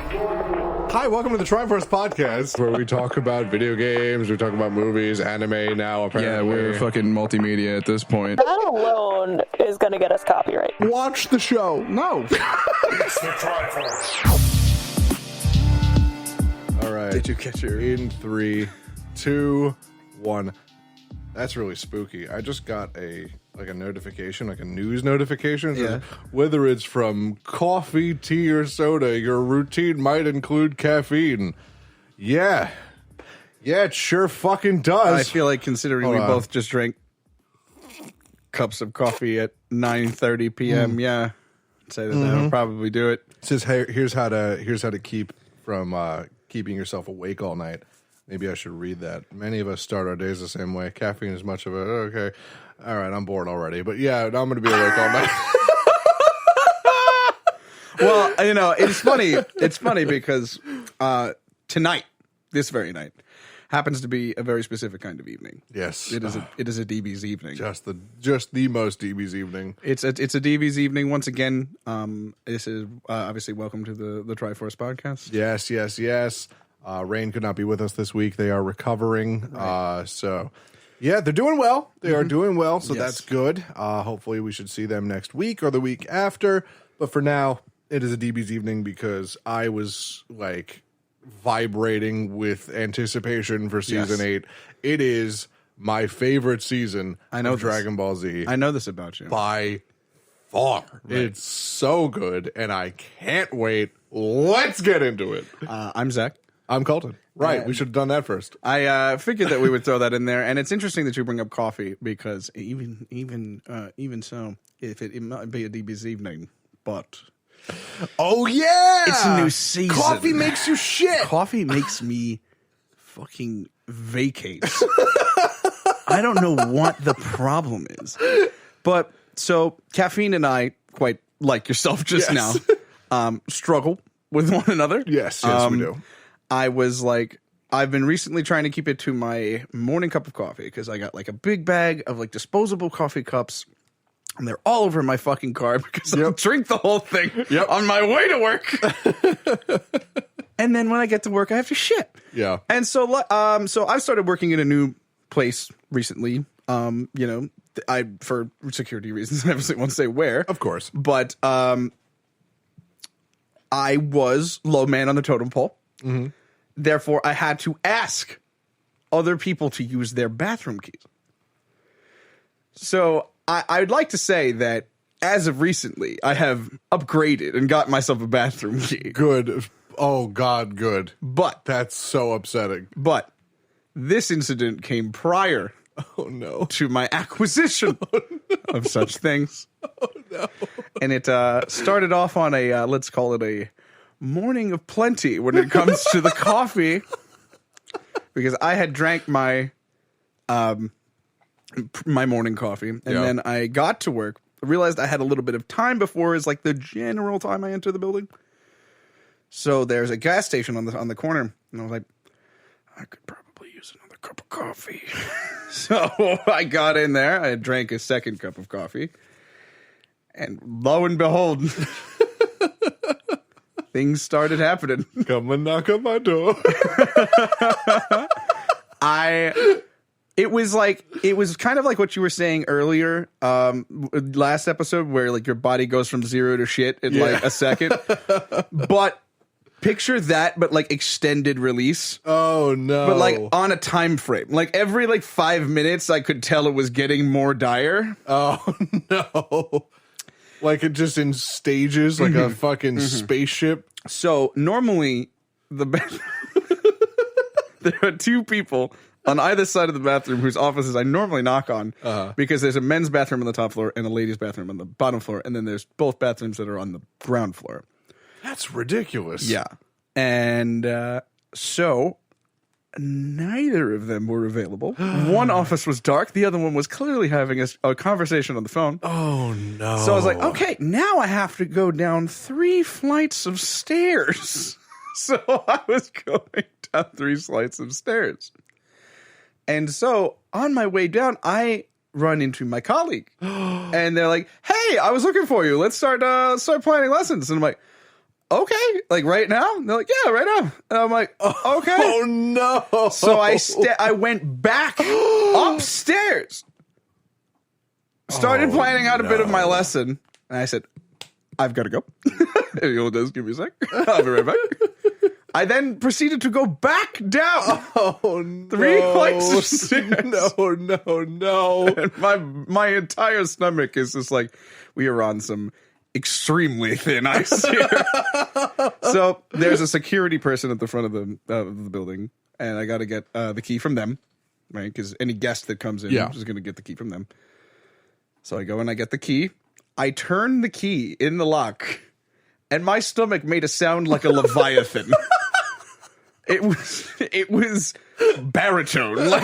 Hi, welcome to the Tryforce podcast, where we talk about video games, we talk about movies, anime now, apparently. Yeah, we're fucking multimedia at this point. That alone is going to get us copyright. Watch the show. No. It's the Tryforce. All right. Did you catch your... In 3, 2, 1. That's really spooky. I just got a notification, like a news notification. Yeah. Whether it's from coffee, tea, or soda, your routine might include caffeine. Yeah. Yeah, it sure fucking does. I feel like considering we both just drank cups of coffee at 9:30 p.m., yeah, I'd say that'll probably do it. It says, hey, here's how to keep from keeping yourself awake all night. Maybe I should read that. Many of us start our days the same way. Caffeine is much of a, okay. All right, I'm bored already. But yeah, I'm going to be awake all night. Well, you know, it's funny. It's funny because tonight, this very night, happens to be a very specific kind of evening. Yes. It is a DB's evening. Just the most DB's evening. It's a DB's evening once again. This is obviously welcome to the Tryforce podcast. Yes. Rain could not be with us this week. They are recovering. Right. So, yeah, they're doing well. They are doing well, so that's good. Hopefully we should see them next week or the week after. But for now, it is a DB's evening because I was, like, vibrating with anticipation for Season 8. It is my favorite season of Dragon Ball Z. I know this about you. By far. Right. It's so good, and I can't wait. Let's get into it. I'm Zach. I'm Colton. Right, we should have done that first. I figured that we would throw that in there, and it's interesting that you bring up coffee because even so, if it might be a DB's evening, but oh yeah, it's a new season. Coffee makes you shit. Coffee makes me fucking vacate. I don't know what the problem is, but so caffeine and I, quite like yourself just now, struggle with one another. Yes, we do. I was like, I've been recently trying to keep it to my morning cup of coffee because I got like a big bag of like disposable coffee cups and they're all over my fucking car because I drink the whole thing on my way to work. And then when I get to work, I have to shit. Yeah. And so, I've started working in a new place recently. You know, for security reasons, I obviously won't say where. Of course. But I was low man on the totem pole. Mm-hmm. Therefore, I had to ask other people to use their bathroom keys. So I'd like to say that as of recently, I have upgraded and got myself a bathroom key. Good. Oh, God, good. But that's so upsetting. But this incident came prior to my acquisition of such things. Oh, no. And it started off on a, let's call it a morning of plenty when it comes to the coffee, because I had drank my morning coffee, and then I got to work. I realized I had a little bit of time before is like the general time I enter the building. So there's a gas station on the corner, and I was like, I could probably use another cup of coffee. So I got in there. I drank a second cup of coffee, and lo and behold. Things started happening. Come and knock on my door. It was kind of like what you were saying earlier, last episode, where like your body goes from 0 to shit in like a second. But picture that, but like extended release. Oh no! But like on a time frame, like every like 5 minutes, I could tell it was getting more dire. Oh no! Like it just in stages, like a fucking spaceship. So normally there are two people on either side of the bathroom whose offices I normally knock on because there's a men's bathroom on the top floor and a ladies' bathroom on the bottom floor, and then there's both bathrooms that are on the ground floor. That's ridiculous. Yeah. And so neither of them were available. One office was dark. The other one was clearly having a conversation on the phone. Oh, no. So I was like, okay, now I have to go down 3 flights of stairs. So I was going down 3 flights of stairs. And so on my way down, I run into my colleague. And they're like, hey, I was looking for you. Let's start planning lessons. And I'm like, okay, like right now? And they're like, yeah, right now. And I'm like, okay. Oh no! So I went back upstairs, started planning out a bit of my lesson, and I said, I've got to go. And you'll just give me a sec. I'll be right back. I then proceeded to go back down. Oh no! 3 flights of stairs. No! And my entire stomach is just like, we are on some extremely thin ice here. So there's a security person at the front of the building, and I got to get the key from them, right? Because any guest that comes in is going to get the key from them. So I go and I get the key. I turn the key in the lock, and my stomach made a sound like a leviathan. It was baritone. Like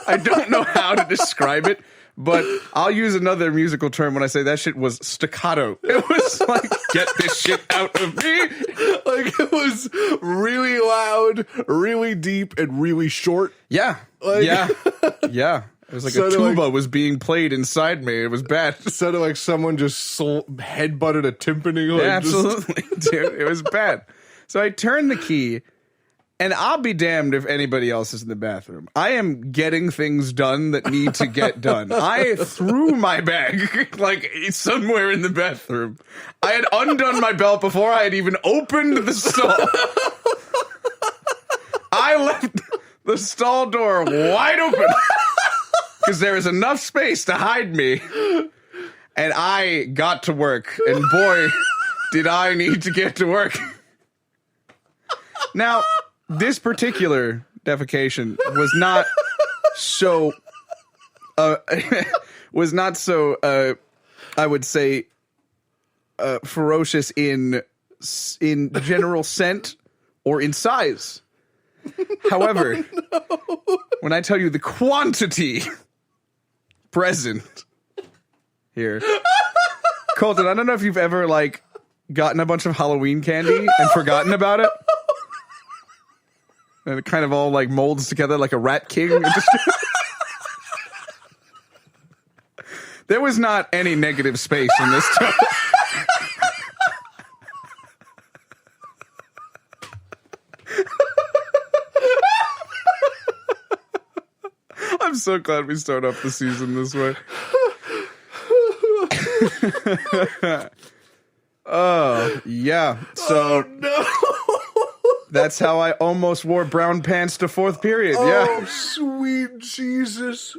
I don't know how to describe it, but I'll use another musical term when I say that shit was staccato. It was like, get this shit out of me. Like, it was really loud, really deep, and really short. Yeah. Like, Yeah. It was like a tuba was being played inside me. It was bad. It sounded like someone just headbutted a timpani. Like, yeah, absolutely, dude. It was bad. So I turned the key, and I'll be damned if anybody else is in the bathroom. I am getting things done that need to get done. I threw my bag like somewhere in the bathroom. I had undone my belt before I had even opened the stall. I left the stall door wide open because there is enough space to hide me. And I got to work, and boy, did I need to get to work. Now, this particular defecation was not so, I would say, ferocious in general scent or in size. However, when I tell you the quantity present here, Colton, I don't know if you've ever like gotten a bunch of Halloween candy and forgotten about it. And it kind of all like molds together like a rat king. There was not any negative space in this toy. I'm so glad we start off the season this way. Oh, yeah. So no! That's how I almost wore brown pants to fourth period. Yeah. Oh, sweet Jesus.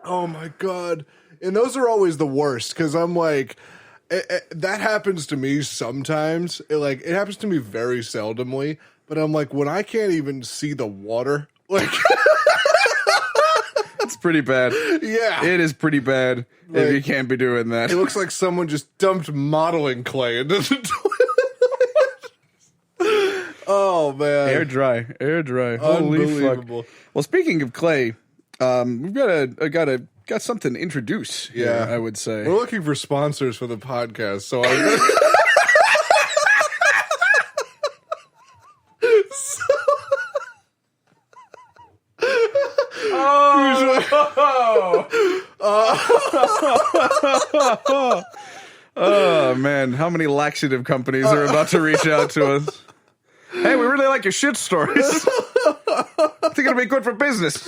Oh, my God. And those are always the worst because I'm like, that happens to me sometimes. It happens to me very seldomly. But I'm like, when I can't even see the water, like... It's pretty bad. Yeah. It is pretty bad if you can't be doing that. It looks like someone just dumped modeling clay into the toilet. Oh, man. Air dry. Holy fuck. Well, speaking of clay, we've got something to introduce here, I would say. We're looking for sponsors for the podcast, so Oh, man. How many laxative companies are about to reach out to us? Hey, we really like your shit stories. I think it'll be good for business.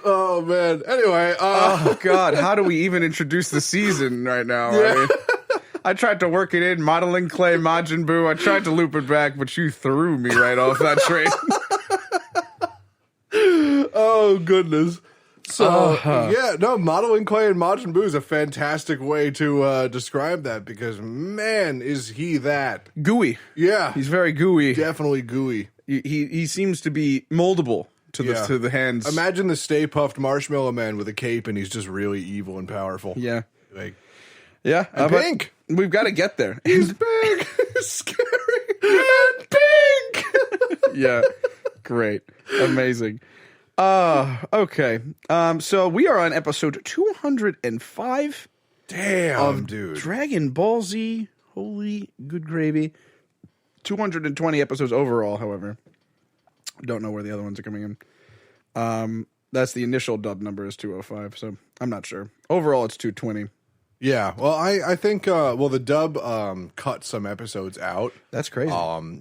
Oh, man. Anyway. Oh, God. How do we even introduce the season right now? Yeah. I mean, I tried to work it in, modeling clay, Majin Buu. I tried to loop it back, but you threw me right off that train. Oh, goodness. So, modeling clay and Majin Buu is a fantastic way to describe that because, man, is he that. Gooey. Yeah. He's very gooey. Definitely gooey. He seems to be moldable to the hands. Imagine the Stay Puffed Marshmallow Man with a cape and he's just really evil and powerful. Yeah. Like, yeah. And pink. We've got to get there. He's big, scary, and pink. Yeah. Great. Amazing. Okay. So we are on episode 205. Damn, dude. Dragon Ball Z. Holy good gravy. 220 episodes overall, however. Don't know where the other ones are coming in. That's the initial dub number is 205, so I'm not sure. Overall, it's 220. Yeah, well, I think the dub cut some episodes out. That's crazy.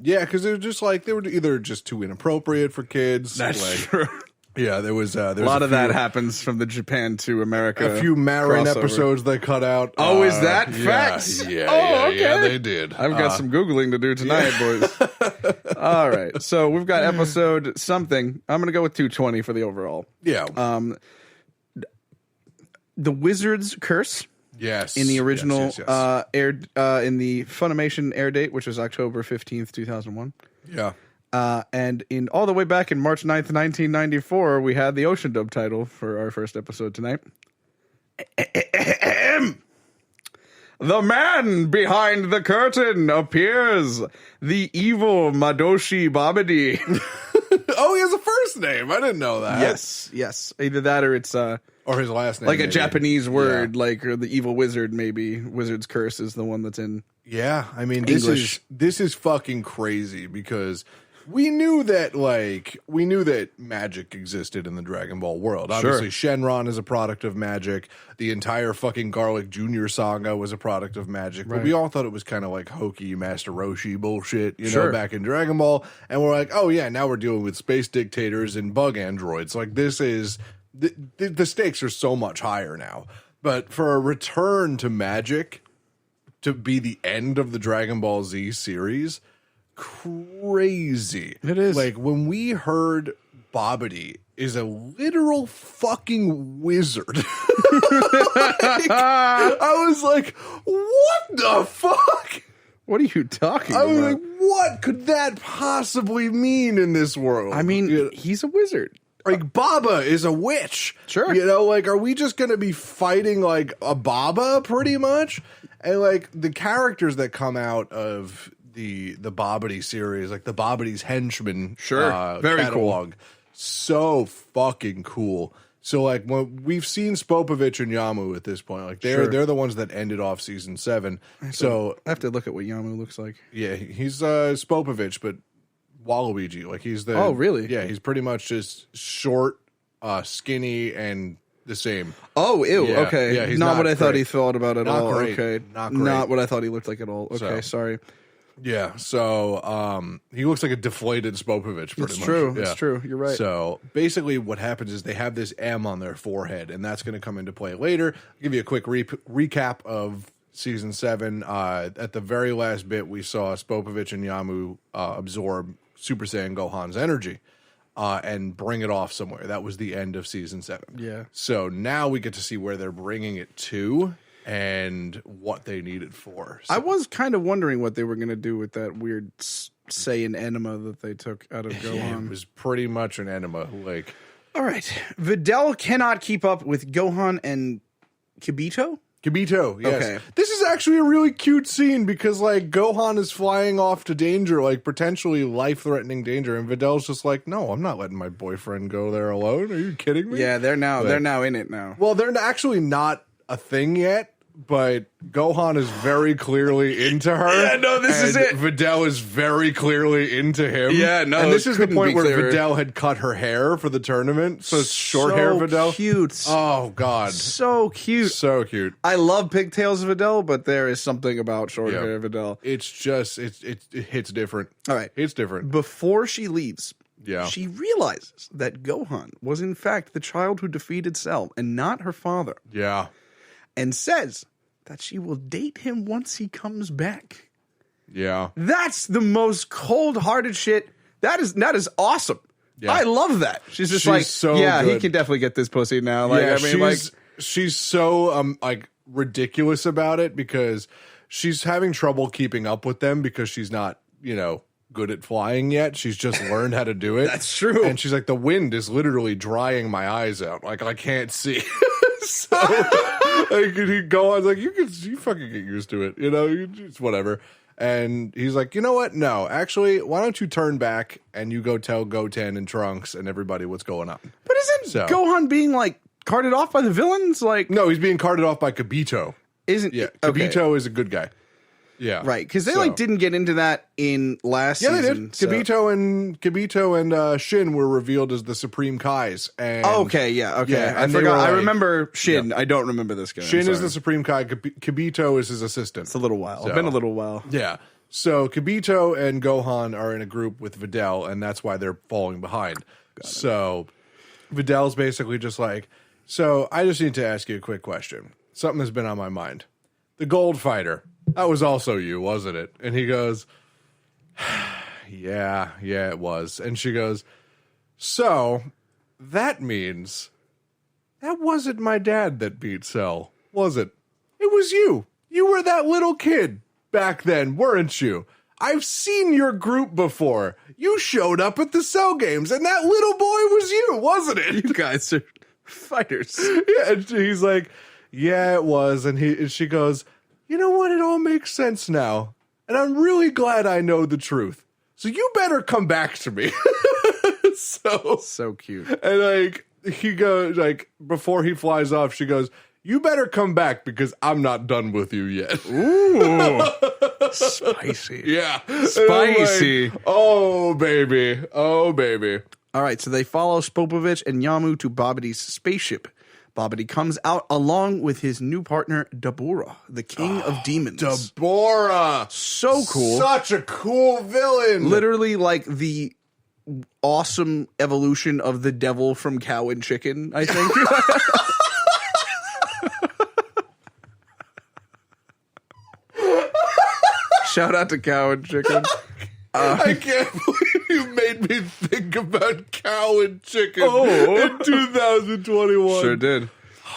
Yeah, because they were just like they were either just too inappropriate for kids. That's true. Yeah, there was A lot of that happens from the Japan to America. a few Marin crossover. episodes they cut out. Oh, is that facts? Yeah, okay. yeah, they did. I've got some Googling to do tonight, boys. All right. So we've got episode something. I'm going to go with 220 for the overall. Yeah. The Wizard's Curse. Yes. In the original yes. aired in the Funimation air date, which was October 15th, 2001. Yeah. And in all the way back in March 9th, 1994, we had the Ocean dub title for our first episode tonight. The man behind the curtain appears. The evil Madoshi Bobiddi. Oh, he has a first name. I didn't know that. Yes. Either that or it's or his last name, like a maybe. Japanese word, like or the evil wizard. Maybe Wizard's Curse is the one that's in. Yeah, I mean, English. this is fucking crazy because we knew that magic existed in the Dragon Ball world. Obviously, Shenron is a product of magic. The entire fucking Garlic Jr. saga was a product of magic. But we all thought it was kind of like hokey Master Roshi bullshit, you know, back in Dragon Ball. And we're like, oh yeah, now we're dealing with space dictators and bug androids. Like this is the stakes are so much higher now. But for a return to magic to be the end of the Dragon Ball Z series, crazy. It is. Like when we heard Bobiddi is a literal fucking wizard. I was like, what the fuck? What are you talking I about? was like, what could that possibly mean in this world? I mean, he's a wizard. Like Baba is a witch. Sure. You know, like are we just going to be fighting like a Baba pretty much? And like the characters that come out of the Bobiddi series, like the Bobiddi's Henchman Very catalog, cool. So fucking cool. So like when we've seen Spopovich and Yamu at this point, like they're the ones that ended off season 7. So I have to look at what Yamu looks like. yeah, he's Spopovich, but Waluigi. Like he's the really? Yeah, he's pretty much just short, skinny, and the same. Oh, ew. Yeah, Okay. yeah, he's not not what I thought great. he thought about at Not all. great. Okay. Not great. Not what I thought he looked like at all. Okay, So- sorry. Yeah, so he looks like a deflated Spopovich. Pretty It's much. true. Yeah. It's true. You're right. So basically, what happens is they have this M on their forehead, and that's going to come into play later. I'll give you a quick recap of season 7. At the very last bit, we saw Spopovich and Yamu absorb Super Saiyan Gohan's energy and bring it off somewhere. That was the end of season 7. Yeah. So now we get to see where they're bringing it to and what they need it for. So, I was kind of wondering what they were going to do with that weird Saiyan enema that they took out of Gohan. it was pretty much an enema. Like, All right. Videl cannot keep up with Gohan and Kibito? Kibito, yes. Okay. This is actually a really cute scene because, like, Gohan is flying off to danger, like, potentially life-threatening danger, and Videl's just like, no, I'm not letting my boyfriend go there alone. Are you kidding me? Yeah, they're now in it now. Well, they're actually not a thing yet, but Gohan is very clearly into her. Yeah, no, this is and it. Videl is very clearly into him. Yeah, no, and this it is the couldn't point be where clearer. Videl had cut her hair for the tournament, so it's short hair Videl. Cute. Oh, God. So cute. So cute. I love pigtails Videl, but there is something about short hair Videl. It's just, it hits different. All right. It's different. Before she leaves, Yeah. she realizes that Gohan was in fact the child who defeated Cell and not her father, Yeah. and says that she will date him once he comes back. Yeah. That's the most cold-hearted shit. That is awesome. Yeah. I love that. She's just She's like, so yeah, he good. can definitely get this pussy now. Like, Yeah, I mean, like, she's so like ridiculous about it because she's having trouble keeping up with them because she's not, good at flying yet. She's just learned how to do it. That's true. And she's like, the wind is literally drying my eyes out. Like I can't see. So like he go on like you fucking get used to it, it's whatever. And he's like, you know what? No, actually, why don't you turn back and you go tell Goten and Trunks and everybody what's going on? but isn't Gohan being like carted off by the villains? Like, No, he's being carted off by Kibito. isn't Yeah, okay. Kibito is a good guy. Yeah. Right, because they So- didn't get into that in last Yeah, season. they did. Kibito and Shin were revealed as the Supreme Kais. And Okay. Yeah, I and they forgot. were I like- remember Shin. I don't remember this guy. I'm Shin is sorry. the Supreme Kai. Kibito is his assistant. It's a little while. So- Been a little while. Yeah. So Kibito and Gohan are in a group with Videl, and that's why they're falling behind. So Videl's basically just like, so I just need to ask you a quick question. Something has been on my mind. The Gold Fighter, that was also you, wasn't it? And he goes, yeah, it was. And she goes, so that means that wasn't my dad that beat Cell, was it? It was you. You were that little kid back then, weren't you? I've seen your group before. You showed up at the Cell games, and that little boy was you, wasn't it? You guys are fighters. Yeah, and he's like, yeah, it was. And she goes, you know what? It all makes sense now. And I'm really glad I know the truth. So you better come back to me. So cute. And he goes, before he flies off, she goes, you better come back because I'm not done with you yet. Ooh. Spicy. Yeah. Spicy. Like, oh, baby. Oh, baby. All right, so they follow Spopovich and Yamu to Bobiddi's spaceship. Bobiddi comes out along with his new partner, Dabura, the king of demons. Dabura. So cool. Such a cool villain. Literally like the awesome evolution of the devil from Cow and Chicken, I think. Shout out to Cow and Chicken. I can't believe you made me think about Cow and Chicken Oh. in 2021. Sure did.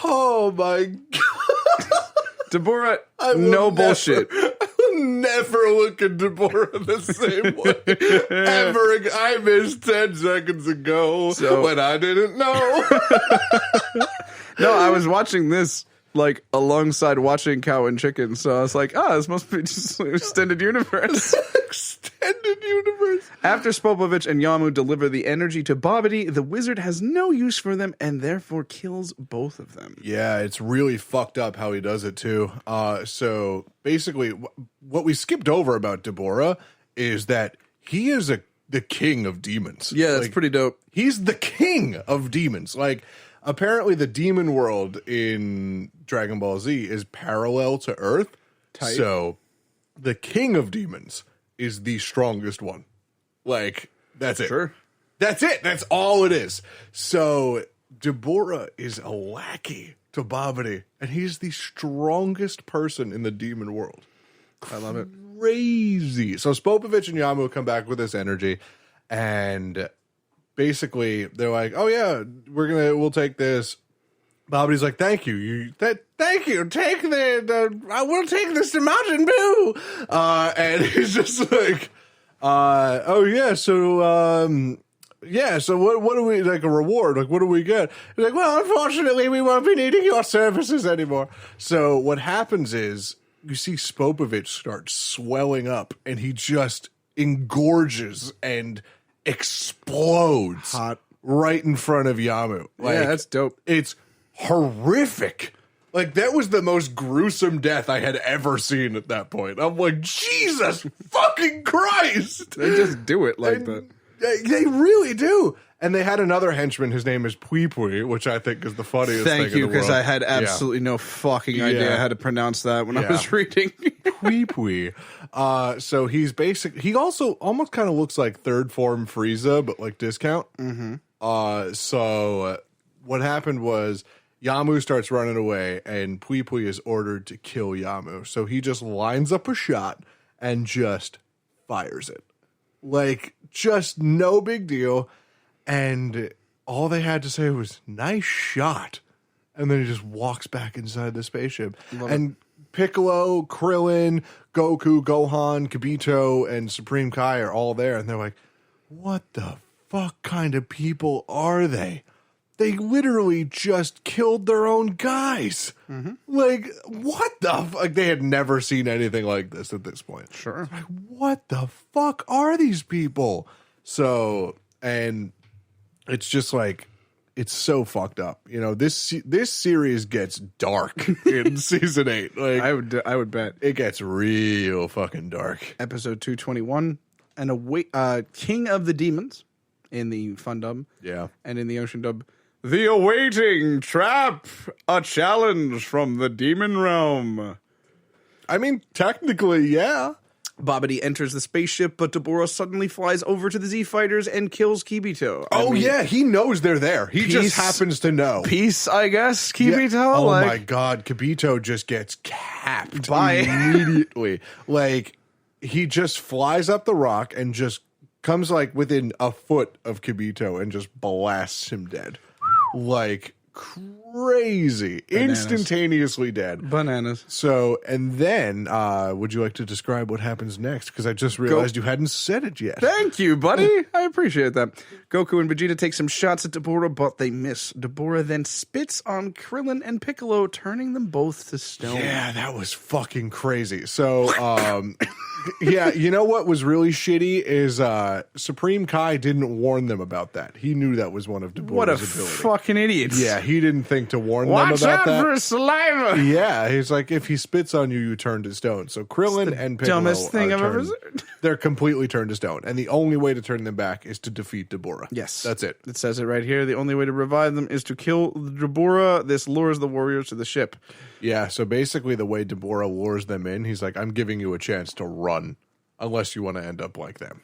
Oh my God. Dabura, I will no never- bullshit. I will never look at Deborah the same way. Ever again. I missed 10 seconds ago when I didn't know. No, I was watching this alongside watching Cow and Chicken, so I was like, this must be just an extended universe. Extended universe. After Spopovich and Yamu deliver the energy to Bobiddi, the wizard has no use for them and therefore kills both of them. Yeah, it's really fucked up how he does it too. So basically, what we skipped over about Deborah is that he is the king of demons. Yeah, that's pretty dope. He's the king of demons. Apparently, the demon world in Dragon Ball Z is parallel to Earth. Tight. So the king of demons is the strongest one. That's it. Sure. That's it. That's all it is. So Deborah is a lackey to Bobiddi, and he's the strongest person in the demon world. I love it. Crazy. So Spopovich and Yamu come back with this energy, and basically they're like, "Oh yeah, we'll take this." Bobiddi's like, "Thank you, thank you. Take we'll take this to Mountain Boo." And he's just like, "Oh yeah, so yeah, so what do we, a reward? What do we get?" He's like, "Well, unfortunately, we won't be needing your services anymore." So what happens is you see Spopovich start swelling up, and he just engorges and explodes right in front of Yamu. Yeah, that's dope. It's horrific. That was the most gruesome death I had ever seen at that point. I'm like, Jesus fucking Christ! They just do it like that. They really do. And they had another henchman. His name is Pui Pui, which I think is the funniest thing Thank you, in the world. because I had absolutely no fucking idea how to pronounce that when I Yeah. was reading. Pui Pui. So he's he also almost kind of looks like third form Frieza, but discount. Mm-hmm. So what happened was Yamu starts running away, and Pui Pui is ordered to kill Yamu. So he just lines up a shot and just fires it. Just no big deal. And all they had to say was, "Nice shot." And then he just walks back inside the spaceship. And Piccolo, Krillin, Goku, Gohan, Kibito, and Supreme Kai are all there. And they're like, what the fuck kind of people are they? They literally just killed their own guys. Mm-hmm. What the fuck? They had never seen anything like this at this point. Sure. What the fuck are these people? So, and it's just it's so fucked up. You know, this series gets dark in season 8. Like I would bet. it gets real fucking dark. Episode 221, King of the Demons in the fun dub. Yeah. And in the ocean dub, The Awaiting Trap, a challenge from the demon realm. I mean, technically, yeah. Bobiddi enters the spaceship, but Deborah suddenly flies over to the Z Fighters and kills Kibito. Yeah, he knows they're there. He just happens to know. Peace, I guess, Kibito. Yeah. Oh my god, Kibito just gets capped immediately. Like, he just flies up the rock and just comes like within a foot of Kibito and just blasts him dead. Like crazy. Bananas. Instantaneously dead. Bananas. So, and then, would you like to describe what happens next? Because I just realized you hadn't said it yet. Thank you, buddy. I appreciate that. Goku and Vegeta take some shots at Deborah, but they miss. Deborah then spits on Krillin and Piccolo, turning them both to stone. Yeah, that was fucking crazy. So, yeah, you know what was really shitty is Supreme Kai didn't warn them about that. He knew that was one of Deborah's What a abilities. fucking idiot. Yeah, he didn't think to warn them Watch about out that. for saliva. Yeah, he's like, if he spits on you, you turn to stone. So Krillin and Piccolo dumbest thing I've ever turned- seen. They're completely turned to stone. And the only way to turn them back is to defeat Deborah. Yes. That's it. It says it right here. The only way to revive them is to kill Deborah. This lures the warriors to the ship. Yeah, so basically the way Deborah lures them in, he's like, I'm giving you a chance to run unless you want to end up like them.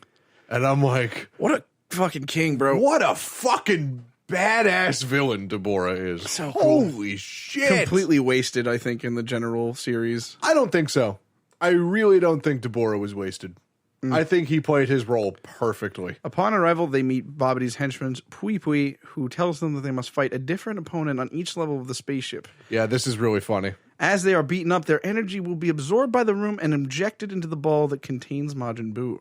And I'm like, What a fucking king, bro. what a fucking badass villain Deborah is. So cool. Holy shit. Completely wasted, I think, in the general series. I don't think so. I really don't think Deborah was wasted. I think he played his role perfectly. Upon arrival, they meet Bobiddi's henchman, Pui Pui, who tells them that they must fight a different opponent on each level of the spaceship. Yeah, this is really funny. As they are beaten up, their energy will be absorbed by the room and injected into the ball that contains Majin Buu.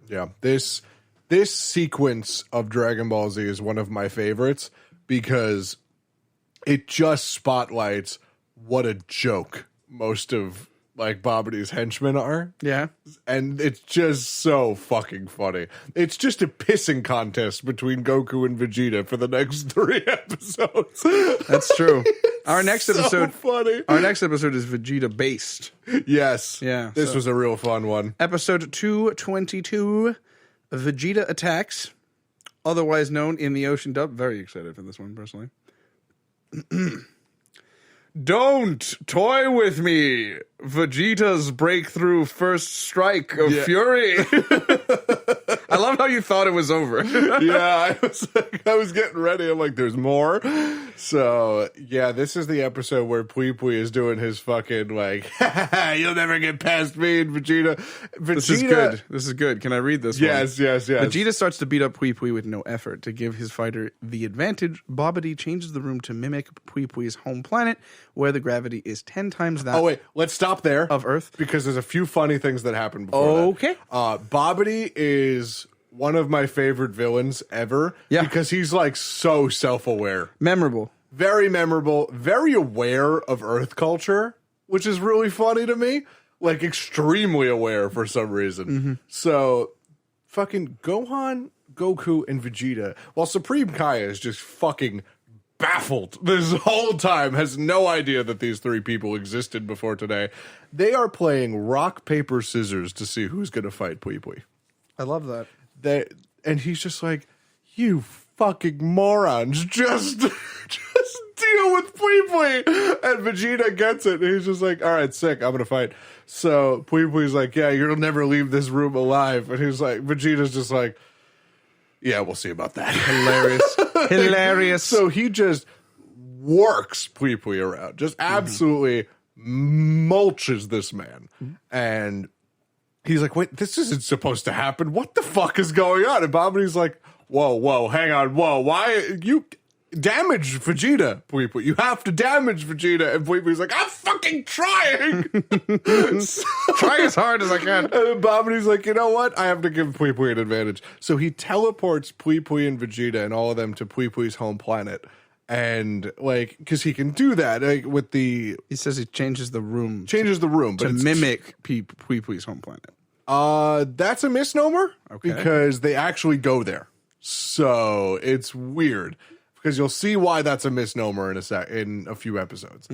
Yeah, this sequence of Dragon Ball Z is one of my favorites because it just spotlights what a joke most of like Bobiddi's henchmen are. Yeah. And it's just so fucking funny. It's just a pissing contest between Goku and Vegeta for the next 3 episodes. That's true. Our next So episode funny. Our next episode is Vegeta based. Yes. Yeah, This so- was a real fun one. Episode 222, Vegeta Attacks, otherwise known in the Ocean dub. Very excited for this one, personally. Don't toy with me. Vegeta's breakthrough first strike of fury. I love how you thought it was over. Yeah, I was getting ready. I'm like, there's more. So, yeah, this is the episode where Pui Pui is doing his fucking, like, you'll never get past me and Vegeta. This is good. This is good. Can I read this one? Yes. Vegeta starts to beat up Pui Pui with no effort. To give his fighter the advantage, Bobiddi changes the room to mimic Pui Pui's home planet, where the gravity is 10 times that Oh, wait, let's stop there. of Earth. Because there's a few funny things that happened before Okay. that. Bobiddi is one of my favorite villains ever. Yeah. Because he's, like, so self-aware. Memorable. Very memorable, very aware of Earth culture, which is really funny to me. Like, extremely aware for some reason. Mm-hmm. So, fucking Gohan, Goku, and Vegeta, while Supreme Kai is just fucking baffled this whole time, has no idea that these 3 people existed before today, they are playing rock, paper, scissors to see who's going to fight Pui Pui. I love that. And he's just like, you fucking morons, just deal with Pui Pui. And Vegeta gets it. And he's just like, all right, sick, I'm gonna fight. So Pui Pui's like, yeah, you'll never leave this room alive. And he's like, Vegeta's just like, yeah, we'll see about that. Hilarious. Hilarious. So he just works Pui Pui around, just absolutely mulches this man. And he's like, wait, this isn't supposed to happen. What the fuck is going on? And Bobiddi's like, whoa, hang on, why you damage Vegeta, Pui Pui? You have to damage Vegeta. And Pui Pui's like, I'm fucking trying. Try as hard as I can. And then Bobiddi's like, you know what? I have to give Pui Pui an advantage. So he teleports Pui Pui and Vegeta and all of them to Pui Pui's home planet. And, like, because he can do that, like, with the... He says he changes the room Changes the room. But to it's mimic Pui Pui's home planet. That's a misnomer. Okay. Because they actually go there. So it's weird. because you'll see why that's a misnomer in a few episodes.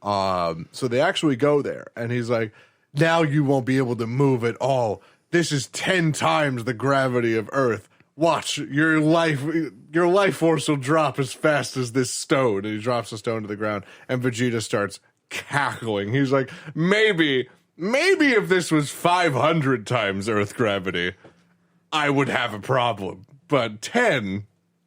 So they actually go there, and he's like, now you won't be able to move at all. This is 10 times the gravity of Earth. Watch, your life force will drop as fast as this stone. And he drops the stone to the ground, and Vegeta starts cackling. He's like, maybe if this was 500 times Earth gravity, I would have a problem. But 10,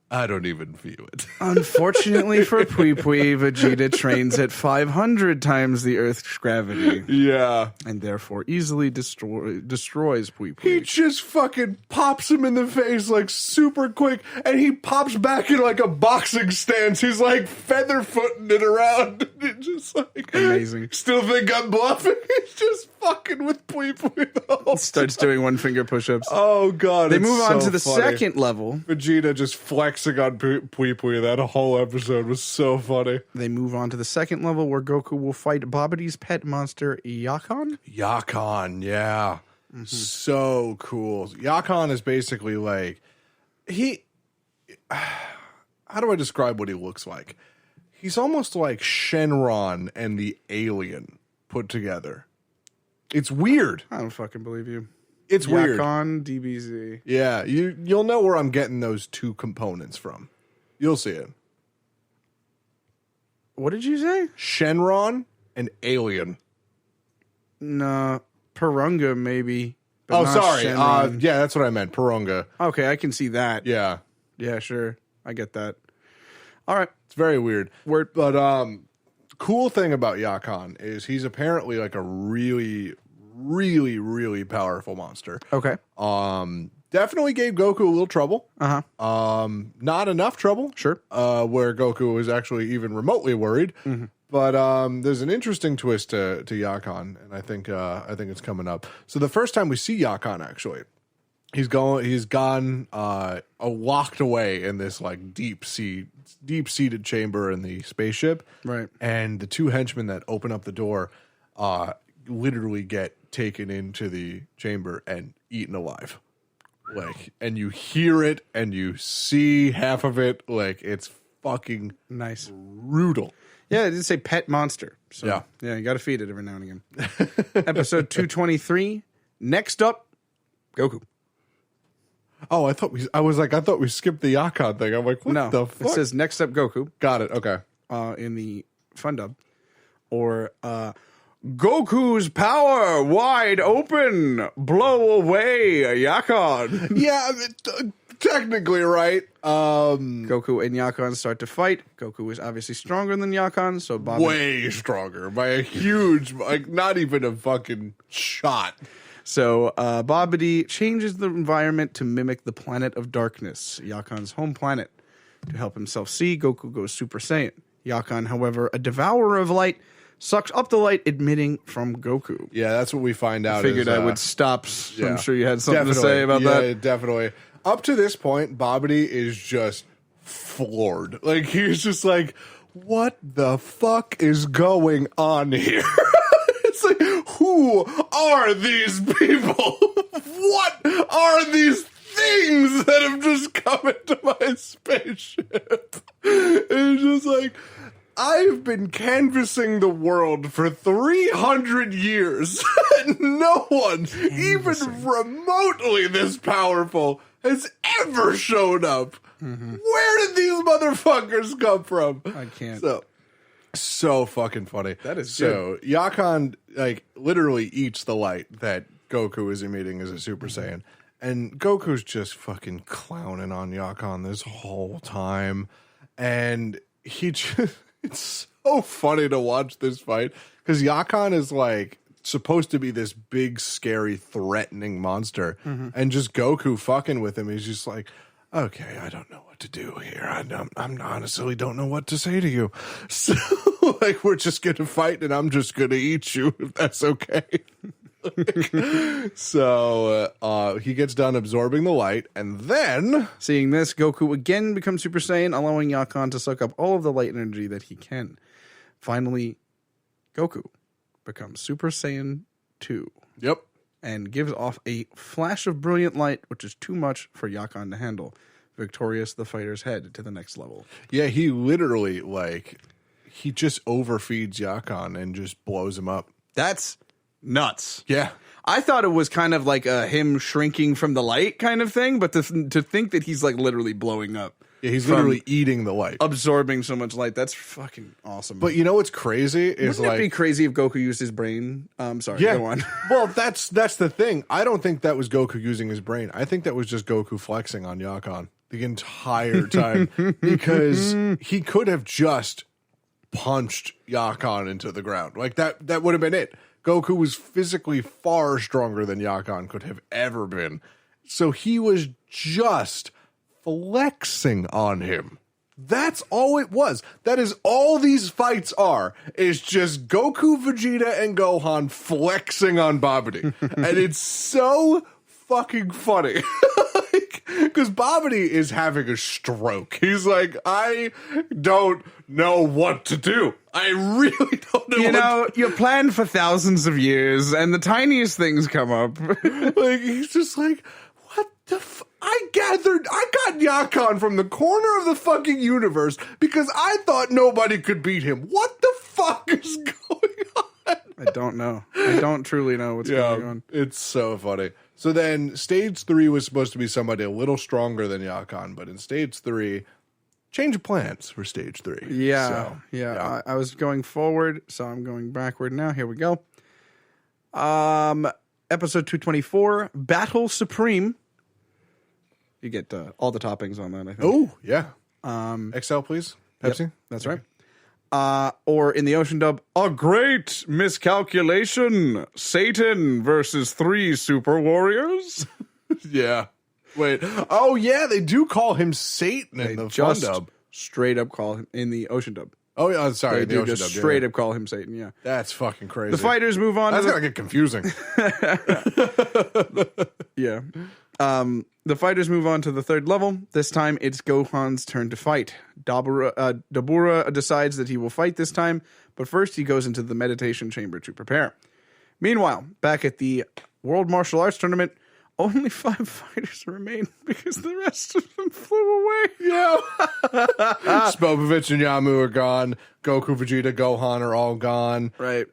I don't even feel it. Unfortunately for Pui Pui, Vegeta trains at 500 times the Earth's gravity. Yeah. And therefore easily destroys Pui Pui. He just fucking pops him in the face like super quick, and he pops back in like a boxing stance. He's like feather footing it around. It's just like amazing. Still think I'm bluffing? He's just fucking with Pui Pui the whole Starts doing one finger push-ups. Oh god. They move on to the funny. second level. Vegeta just flexing on Pui Pui. That whole episode was so funny. They move on to the second level where Goku will fight Bobiddi's pet monster, Yakon. Yakon, yeah. So cool. Yakon is basically like how do I describe what he looks like? He's almost like Shenron and the Alien put together. It's weird. I don't fucking believe you. It's weird. Yakon, DBZ. Yeah, you'll know where I'm getting those two components from. You'll see it. What did you say? Shenron and Alien. No, Purunga maybe. but Oh, not sorry. Shenron. Yeah, that's what I meant. Purunga. Okay, I can see that. Yeah. Yeah, sure. I get that. All right. It's very weird. But cool thing about Yakon is he's apparently like a really, really, really powerful monster. Okay. Definitely gave Goku a little trouble. Not enough trouble. Sure. Where Goku was actually even remotely worried. But there's an interesting twist to Yakon, and I think it's coming up. So the first time we see Yakon, actually, he's gone locked away in this like deep-seated chamber in the spaceship. Right. And the two henchmen that open up the door literally get taken into the chamber and eaten alive. Like, and you hear it and you see half of it. Like, it's fucking Nice. brutal. Yeah, it did say pet monster. So, Yeah. yeah, you got to feed it every now and again. Episode 223. Next up, Goku. Oh, I thought we skipped the Yakon thing. I'm like, what No, the fuck? it says next up, Goku. Got it. Okay. In the fun dub, or Goku's power wide open, blow away Yakon. Yeah, technically right. Goku and Yakon start to fight. Goku is obviously stronger than Yakon, so Bob. Way stronger by a huge, like not even a fucking shot. So Bobiddi changes the environment to mimic the planet of darkness, Yakon's home planet. To help himself see, Goku goes Super Saiyan. Yakon, however, a devourer of light, sucks up the light emitting from Goku. Yeah, that's what we find out. Figured I would stop. Yeah. I'm sure you had something to say about that. Yeah, definitely. Up to this point, Bobiddi is just floored. Like, he's just like, what the fuck is going on here? It's like, who are these people? What are these things that have just come into my spaceship? It's just like, I've been canvassing the world for 300 years, and no one, even remotely this powerful, has ever shown up. Where did these motherfuckers come from? I can't. So fucking funny. That is so good. Yakon like literally eats the light that Goku is emitting as a Super Saiyan, and Goku's just fucking clowning on Yakon this whole time, and he just. It's so funny to watch this fight because Yakon is like supposed to be this big, scary, threatening monster, and just Goku fucking with him. He's just like, okay, I don't know what to do here. I honestly don't know what to say to you. So, like, we're just gonna fight, and I'm just gonna eat you if that's okay. So he gets done absorbing the light, and then Seeing this, Goku again becomes Super Saiyan, allowing Yakon to suck up all of the light energy that he can. Finally, Goku becomes Super Saiyan 2 yep. and gives off a flash of brilliant light, which is too much for Yakon to handle. Victorious, the fighters head to the next level. Yeah, he literally, he just overfeeds Yakon and just blows him up. That's nuts. Yeah. I thought it was kind of like him shrinking from the light kind of thing, but to think that he's like literally blowing up. Yeah, he's literally eating the light. Absorbing so much light. That's fucking awesome. But you know what's crazy is Wouldn't it be crazy if Goku used his brain? Sorry, go on. Well, that's the thing. I don't think that was Goku using his brain. I think that was just Goku flexing on Yakon the entire time because he could have just punched Yakon into the ground. Like that would have been it. Goku was physically far stronger than Yakon could have ever been. So he was just flexing on him. That's all it was. That is all these fights are, is just Goku, Vegeta, and Gohan flexing on Bobiddi. And it's so fucking funny. Because Bobiddi is having a stroke. He's like, I don't know what to do. I really don't know. You know, you planned for thousands of years, and the tiniest things come up. He's just like, what the I got Yakon from the corner of the fucking universe because I thought nobody could beat him. What the fuck is going on? I don't know. I don't truly know what's going on. It's so funny. So then stage 3 was supposed to be somebody a little stronger than Yakon, but in stage 3, change of plans for stage 3. Yeah. I was going forward, so I'm going backward now. Here we go. Episode 224, Battle Supreme. You get all the toppings on that, I think. Oh, yeah. XL, please. Pepsi. Yep, that's right. Or in the Ocean dub, a great miscalculation. Satan versus 3 super warriors. Yeah. Wait. Oh, yeah, they do call him Satan in the fun dub. Straight up call him in the Ocean dub. Oh, yeah, sorry. They do just straight up call him Satan, yeah. That's fucking crazy. The fighters move on. That's going to get confusing. Yeah. The fighters move on to the 3rd level. This time, it's Gohan's turn to fight. Dabura decides that he will fight this time, but first he goes into the meditation chamber to prepare. Meanwhile, back at the World Martial Arts Tournament, only 5 fighters remain because the rest of them flew away. Yeah. Spopovich and Yamu are gone. Goku, Vegeta, Gohan are all gone. Right.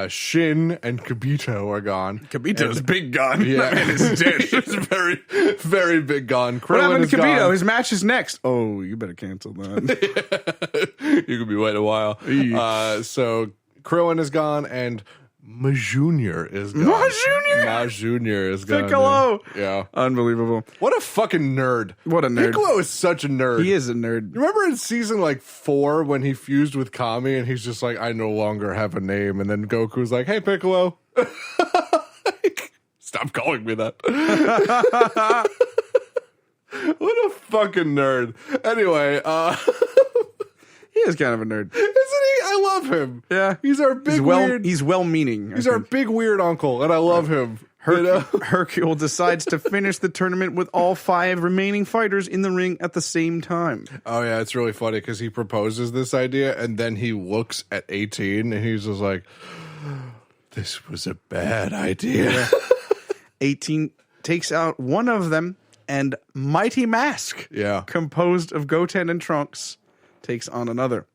Shin and Kibito are gone. Kibito's big gone. Yeah. That man is dead. He's very, very big gone. What happened to Kibito? Gone. His match is next. Oh, you better cancel that. You could be waiting a while. So Krillin is gone and Ma Junior is gone. Ma Junior is gone. Piccolo. Yeah. Unbelievable. What a fucking nerd. What a nerd. Piccolo is such a nerd. He is a nerd. You remember in season 4 when he fused with Kami and he's just like, I no longer have a name. And then Goku's like, hey, Piccolo. Stop calling me that. What a fucking nerd. Anyway, He is kind of a nerd. isn't he? I love him. Yeah. He's our big weird. He's well-meaning. He's our big weird uncle, and I love him. Hercule decides to finish the tournament with all 5 remaining fighters in the ring at the same time. Oh, yeah, it's really funny because he proposes this idea, and then he looks at 18, and he's just like, this was a bad idea. 18 takes out one of them, and Mighty Mask, composed of Goten and Trunks, takes out another.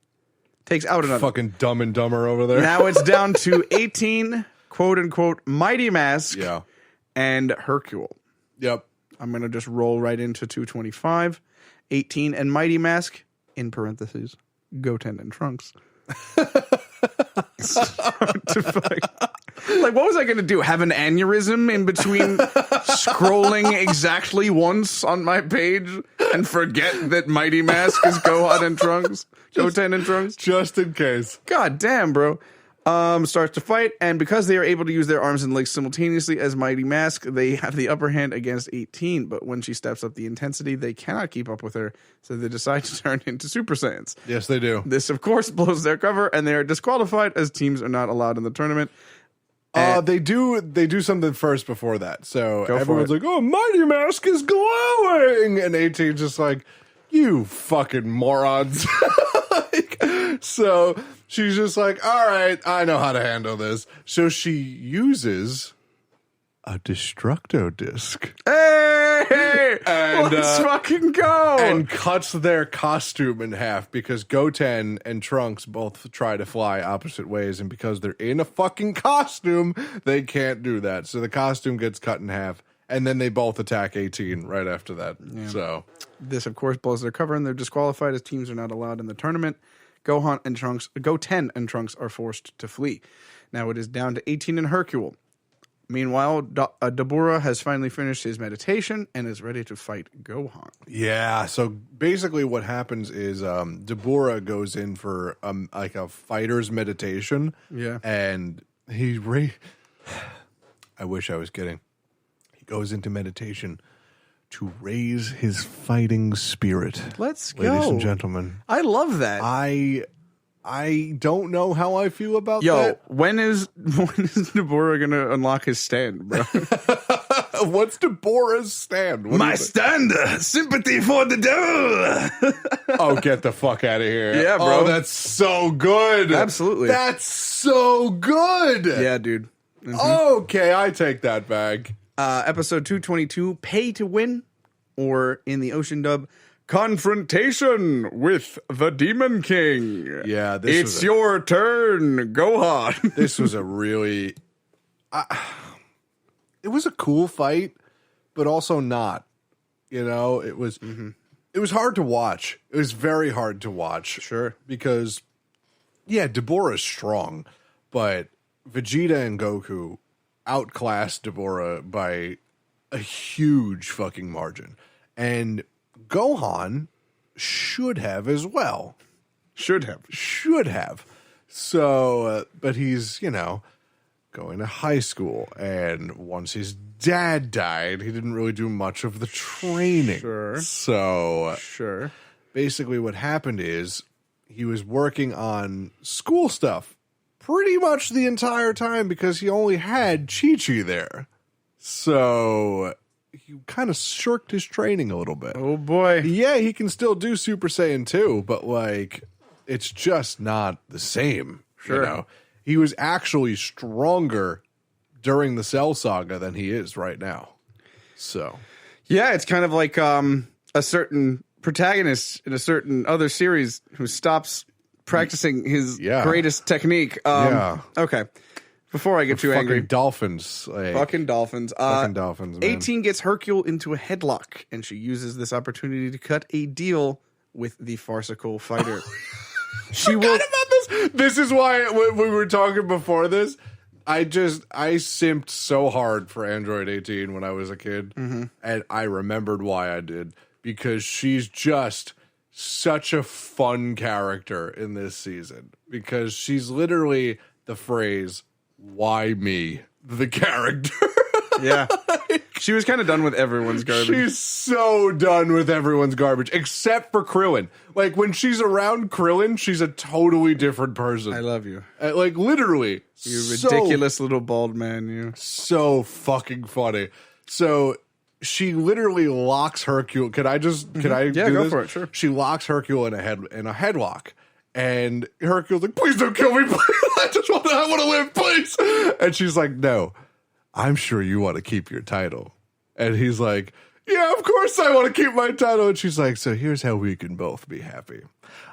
Fucking Dumb and Dumber over there. Now it's down to 18, quote-unquote, Mighty Mask and Hercule. Yep. I'm going to just roll right into 225. 18 and Mighty Mask, in parentheses, Goten and Trunks. Like, what was I going to do? Have an aneurysm in between scrolling exactly once on my page and forget that Mighty Mask is Gohan and Trunks? Goten and Trunks? Just in case. God damn, bro. Starts to fight, and because they are able to use their arms and legs simultaneously as Mighty Mask, they have the upper hand against 18. But when she steps up the intensity, they cannot keep up with her, so they decide to turn into Super Saiyans. Yes, they do. This, of course, blows their cover, and they are disqualified as teams are not allowed in the tournament. They do something first before that. So everyone's like, oh, Mighty Mask is glowing! And 18's just like, you fucking morons. So she's just like, all right, I know how to handle this. So she uses a Destructo disc. Hey! And, let's fucking go! And cuts their costume in half because Goten and Trunks both try to fly opposite ways, and because they're in a fucking costume, they can't do that. So the costume gets cut in half, and then they both attack 18 right after that. Yeah. So this, of course, blows their cover, and they're disqualified as teams are not allowed in the tournament. Goten and Trunks are forced to flee. Now it is down to 18 and Hercule. Meanwhile, Dabura has finally finished his meditation and is ready to fight Gohan. Yeah, so basically what happens is Dabura goes in for like a fighter's meditation. Yeah. And I wish I was kidding. He goes into meditation to raise his fighting spirit. Let's go. Ladies and gentlemen. I love that. I don't know how I feel about Yo, that. when is Dabura gonna unlock his stand, bro? What's Dabura's stand? My stand, sympathy for the devil. Oh, get the fuck out of here. Yeah, bro. Oh, that's so good. Absolutely. That's so good. Yeah, dude. Mm-hmm. Okay, I take that back. Episode 222, Pay to Win, or in the Ocean dub, Confrontation with the Demon King. Yeah, it's your turn, Gohan. This was a really... it was a cool fight, but also not. You know, it was hard to watch. It was very hard to watch. Sure. Because, yeah, Dabura is strong, but Vegeta and Goku outclassed Dabura by a huge fucking margin. And Gohan should have as well. Should have. So, but he's, going to high school. And once his dad died, he didn't really do much of the training. Sure. So, Sure. Basically what happened is he was working on school stuff pretty much the entire time because he only had Chi-Chi there. So he kind of shirked his training a little bit. Oh boy. Yeah, he can still do Super Saiyan 2, but it's just not the same. Sure. He was actually stronger during the Cell Saga than he is right now. So yeah, it's kind of like a certain protagonist in a certain other series who stops practicing his greatest technique. Okay. Before I get too angry. Dolphins. Fucking dolphins. Fucking dolphins, man. 18 gets Hercule into a headlock, and she uses this opportunity to cut a deal with the farcical fighter. She will. About this. This is why when we were talking before this, I simped so hard for Android 18 when I was a kid, and I remembered why I did, because she's just such a fun character in this season, because she's literally the phrase, "Why me?" the character. Yeah. She was kind of done with everyone's garbage. She's so done with everyone's garbage, except for Krillin. Like, when she's around Krillin, she's a totally different person. I love you. Literally. You ridiculous little bald man, you. So fucking funny. So she literally locks Hercule. Can I do go this? for it, sure. She locks Hercule in a headlock. And Hercule's like, "Please don't kill me. Please. I want to live, please." And she's like, "No, I'm sure you want to keep your title." And he's like, "Yeah, of course I want to keep my title." And she's like, "So here's how we can both be happy.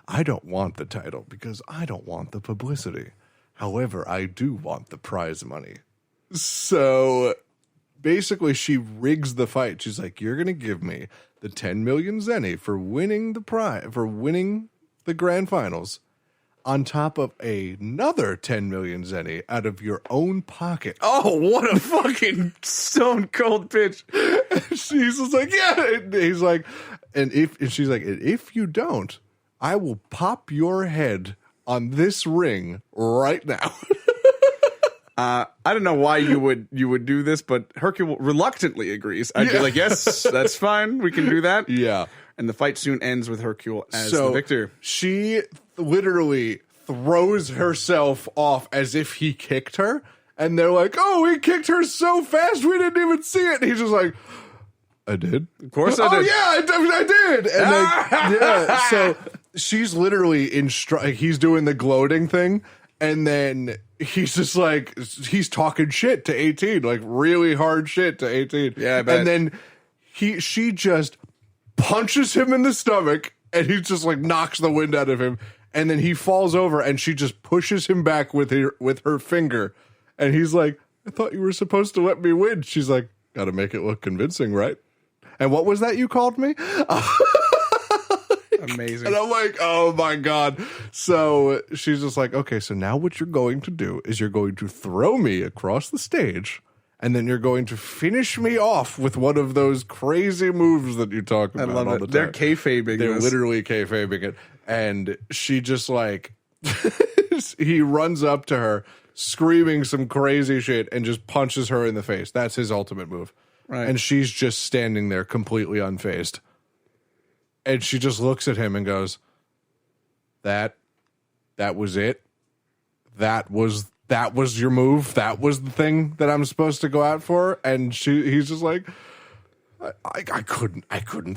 I don't want the title because I don't want the publicity. However, I do want the prize money." So basically she rigs the fight. She's like, "You're going to give me the 10 million zenny for winning the prize, for winning the grand finals, on top of another 10 million zenny out of your own pocket." Oh, what a fucking stone cold pitch. She's just like, "Yeah." And he's like, and she's like, "And if you don't, I will pop your head on this ring right now." I don't know why you would do this, but Hercule reluctantly agrees. I'd be like, "Yes, that's fine. We can do that." Yeah. And the fight soon ends with Hercule as the victor. She literally throws herself off as if he kicked her. And they're like, "Oh, he kicked her so fast, we didn't even see it." And he's just like, "I did? Of course I did." "Oh, yeah, I did." And so she's literally he's doing the gloating thing. And then he's just like, he's talking shit to 18, like really hard shit to 18. Yeah, I bet. And then she just punches him in the stomach, and he just like knocks the wind out of him. And then he falls over, and she just pushes him back with her finger. And he's like, I thought you were supposed to let me win. She's like, got to make it look convincing, right? And what was that you called me? Amazing. And I'm like, oh my God. So she's just like, okay, so now what you're going to do is you're going to throw me across the stage, and then you're going to finish me off with one of those crazy moves that you talk about all the time. They're kayfabing. They're this. literally kayfabing it. And she just like, he runs up to her screaming some crazy shit and just punches her in the face. That's his ultimate move. Right. And she's just standing there completely unfazed. And she just looks at him and goes, that was it? That was your move? That was the thing that I'm supposed to go out for? And he's just like, I couldn't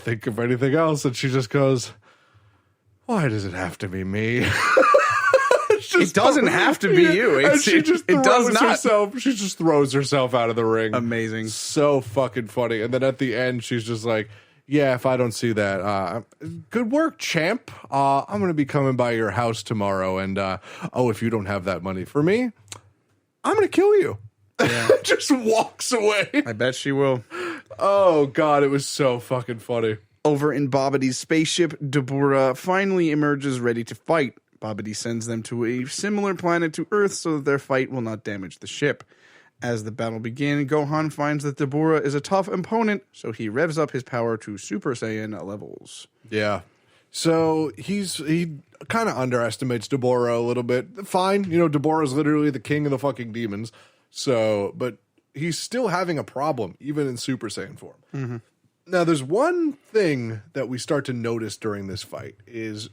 think of anything else. And she just goes, why does it have to be me? It doesn't have to be you. And she just it does not. herself. She just throws herself out of the ring. Amazing. So fucking funny. And then at the end, she's just like, yeah, if I don't see that, good work, champ. I'm going to be coming by your house tomorrow. And, if you don't have that money for me, I'm going to kill you. Yeah. Just walks away. I bet she will. Oh, God, it was so fucking funny. Over in Bobiddi's spaceship, Deborah finally emerges ready to fight. Bobiddi sends them to a similar planet to Earth so that their fight will not damage the ship. As the battle begins, Gohan finds that Deborah is a tough opponent, so he revs up his power to Super Saiyan levels. Yeah. So he kind of underestimates Deborah a little bit. Fine. Deborah's literally the king of the fucking demons. So, but he's still having a problem, even in Super Saiyan form. Mm-hmm. Now, there's one thing that we start to notice during this fight is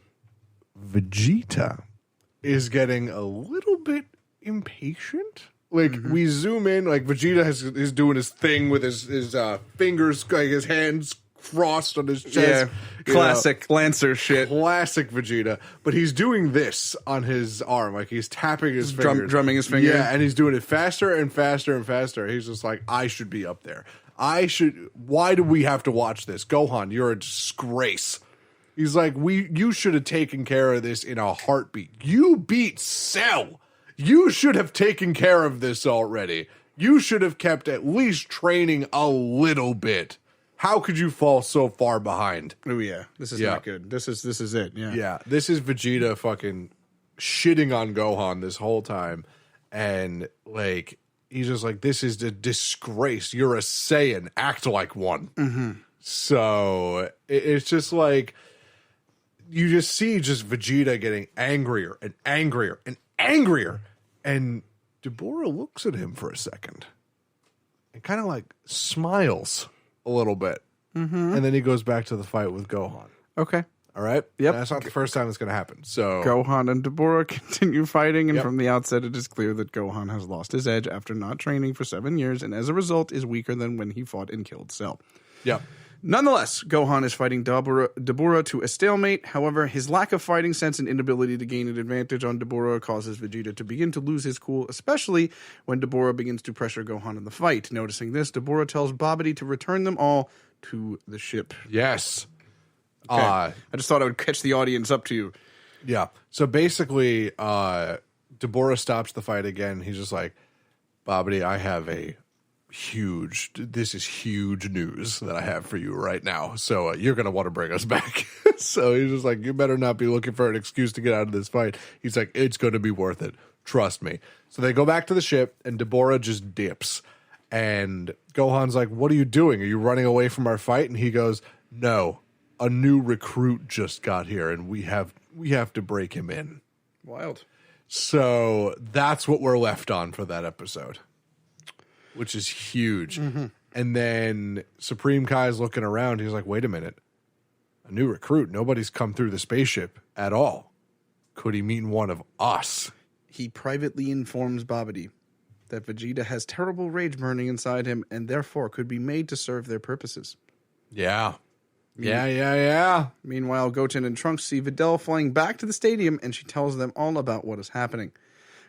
Vegeta is getting a little bit impatient. Like, we zoom in, like, Vegeta is doing his thing with his fingers, like, his hands crossed on his chest. Yeah, classic Lancer shit. Classic Vegeta. But he's doing this on his arm. Like, he's tapping his fingers. Drumming his finger. Yeah, and he's doing it faster and faster and faster. He's just like, I should be up there. Why do we have to watch this? Gohan, you're a disgrace. He's like, you should have taken care of this in a heartbeat. You beat Cell. You should have taken care of this already. You should have kept at least training a little bit. How could you fall so far behind? Oh yeah, this is not good. This is it. Yeah, yeah. This is Vegeta fucking shitting on Gohan this whole time, and like he's just like, this is a disgrace. You're a Saiyan. Act like one. Mm-hmm. So it's just like you just see Vegeta getting angrier and angrier and angrier. And Deborah looks at him for a second and kind of like smiles a little bit. Mm-hmm. And then he goes back to the fight with Gohan. Okay. All right? Yep. That's not the first time it's going to happen. So Gohan and Deborah continue fighting, and from the outset it is clear that Gohan has lost his edge after not training for 7 years, and as a result is weaker than when he fought and killed Cell. Yep. Nonetheless, Gohan is fighting Deborah to a stalemate. However, his lack of fighting sense and inability to gain an advantage on Deborah causes Vegeta to begin to lose his cool, especially when Deborah begins to pressure Gohan in the fight. Noticing this, Deborah tells Bobiddi to return them all to the ship. Yes. Okay. I just thought I would catch the audience up to you. Yeah. So basically, Deborah stops the fight again. He's just like, Bobiddi, I have this is huge news that I have for you right now. So you're going to want to bring us back. So he's just like, you better not be looking for an excuse to get out of this fight. He's like, it's going to be worth it. Trust me. So they go back to the ship and Deborah just dips. And Gohan's like, what are you doing? Are you running away from our fight? And he goes, no, a new recruit just got here and we have to break him in. Wild. So that's what we're left on for that episode, which is huge. Mm-hmm. And then Supreme Kai's looking around. He's like, wait a minute. A new recruit. Nobody's come through the spaceship at all. Could he mean one of us? He privately informs Bobiddi that Vegeta has terrible rage burning inside him and therefore could be made to serve their purposes. Yeah. Yeah. Meanwhile, Goten and Trunks see Videl flying back to the stadium and she tells them all about what is happening.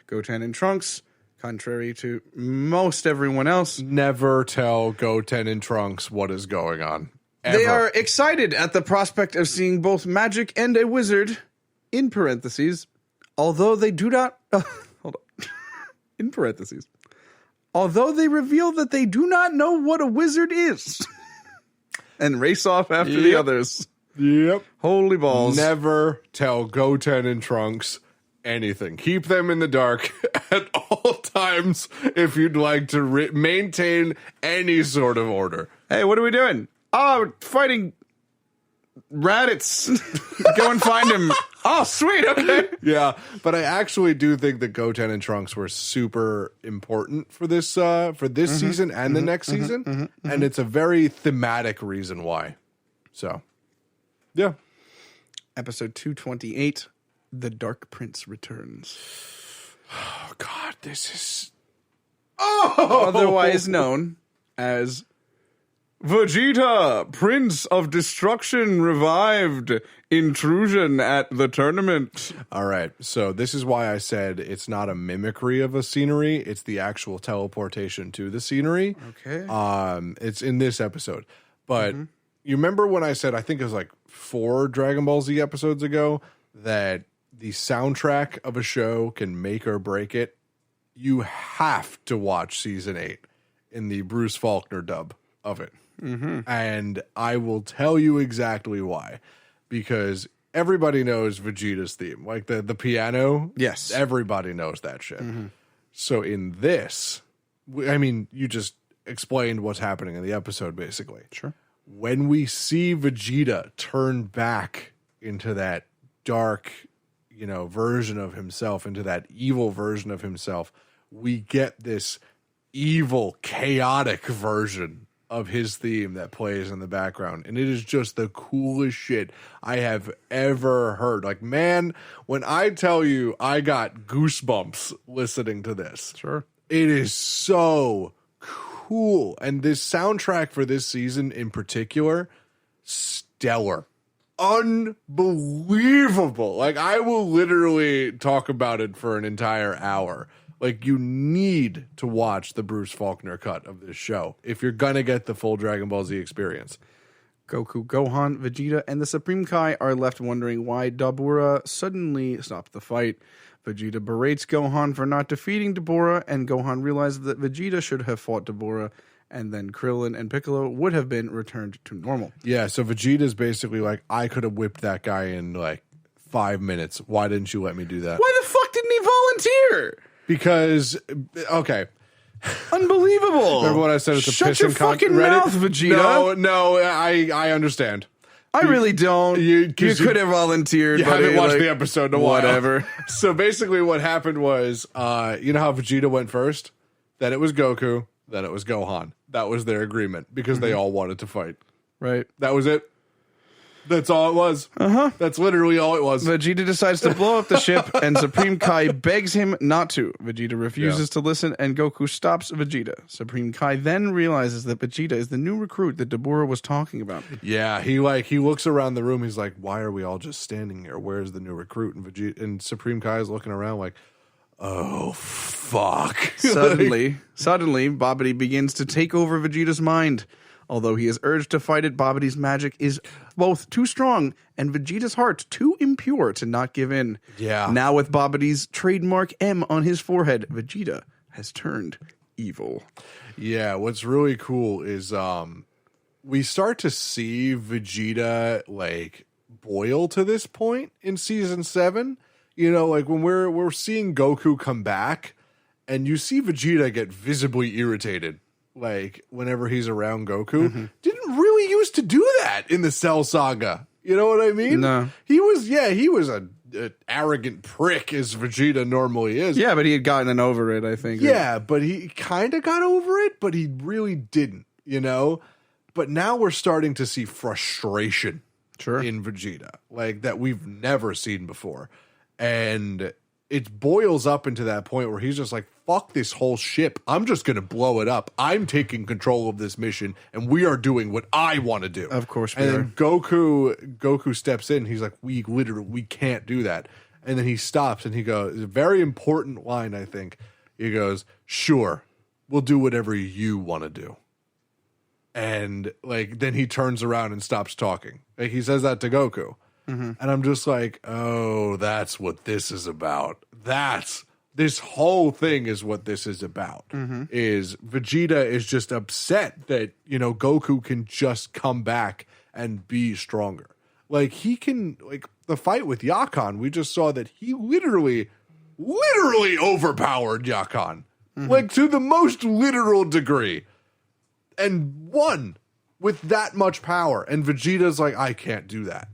Goten and Trunks, contrary to most everyone else, Never tell Goten and Trunks what is going on. Ever. they are excited at the prospect of seeing both magic and a wizard, in parentheses, although they do not... hold on. In parentheses. Although they reveal that they do not know what a wizard is. And race off after the others. Yep. Holy balls. Never tell Goten and Trunks anything. Keep them in the dark at all times if you'd like to maintain any sort of order. Hey, what are we doing? Oh, fighting Raditz. Go and find him. Oh, sweet. Okay. Yeah, but I actually do think that Goten and Trunks were super important for this season and the next season, and it's a very thematic reason why. So, yeah. Episode 228, The Dark Prince Returns. Oh God, this is Otherwise known as Vegeta, Prince of Destruction revived. Intrusion at the tournament. All right, so this is why I said it's not a mimicry of a scenery; it's the actual teleportation to the scenery. Okay. It's in this episode, but you remember when I said I think it was like 4 Dragon Ball Z episodes ago that the soundtrack of a show can make or break it? You have to watch season 8 in the Bruce Faulkner dub of it, and I will tell you exactly why. Because everybody knows Vegeta's theme, like the piano. Yes. Everybody knows that shit. So in this, I mean, you just explained what's happening in the episode, basically. Sure. When we see Vegeta turn back into that dark, version of himself, into that evil version of himself, we get this evil, chaotic version of his theme that plays in the background, and it is just the coolest shit I have ever heard. Like, man, when I tell you I got goosebumps listening to this, Sure. it is so cool. And this soundtrack for this season in particular, stellar, unbelievable. Like, I will literally talk about it for an entire hour. Like, you need to watch the Bruce Faulkner cut of this show if you're going to get the full Dragon Ball Z experience. Goku, Gohan, Vegeta, and the Supreme Kai are left wondering why Dabura suddenly stopped the fight. Vegeta berates Gohan for not defeating Dabura, and Gohan realizes that Vegeta should have fought Dabura, and then Krillin and Piccolo would have been returned to normal. Yeah, so Vegeta's basically like, I could have whipped that guy in like 5 minutes. Why didn't you let me do that? Why the fuck didn't he volunteer? Because, okay. Unbelievable. Remember what I said at the Shut your pissing fucking mouth, Vegeta. No, I understand. I really don't. You could have volunteered. You buddy, haven't watched like, the episode in a while. Whatever. So basically what happened was, you know how Vegeta went first? Then it was Goku. Then it was Gohan. That was their agreement because they all wanted to fight. Right. That was it. That's all it was. That's literally all it was. Vegeta decides to blow up the ship, and Supreme Kai begs him not to. Vegeta refuses to listen, and Goku stops Vegeta. Supreme Kai then realizes that Vegeta is the new recruit that Dabura was talking about. Yeah, he looks around the room. He's like, "Why are we all just standing here? Where's the new recruit?" And Vegeta and Supreme Kai is looking around like, "Oh fuck!" Suddenly, Bobiddi begins to take over Vegeta's mind. Although he is urged to fight it, Bobiddi's magic is both too strong and Vegeta's heart too impure to not give in. Yeah. Now with Bobiddi's trademark M on his forehead, Vegeta has turned evil. Yeah, what's really cool is we start to see Vegeta like boil to this point in season 7. You know, like when we're seeing Goku come back and you see Vegeta get visibly irritated. Like, whenever he's around Goku, didn't really used to do that in the Cell Saga. You know what I mean? No. He was an arrogant prick, as Vegeta normally is. Yeah, but he had gotten over it, I think. Yeah, but he kind of got over it, but he really didn't, you know? But now we're starting to see frustration in Vegeta, like that we've never seen before. And it boils up into that point where he's just like, fuck this whole ship. I'm just going to blow it up. I'm taking control of this mission, and we are doing what I want to do. Of course we and are. then Goku steps in. He's like, we can't do that. And then he stops and he goes, a very important line, I think. He goes, "Sure, we'll do whatever you want to do." And like, then he turns around and stops talking. Like, he says that to Goku. And I'm just like, oh, that's what this is about. This whole thing is what this is about. Is Vegeta is just upset that, Goku can just come back and be stronger. Like, he can, like, the fight with Yakan, we just saw that he literally overpowered Yakan. Like, to the most literal degree. And won with that much power. And Vegeta's like, I can't do that.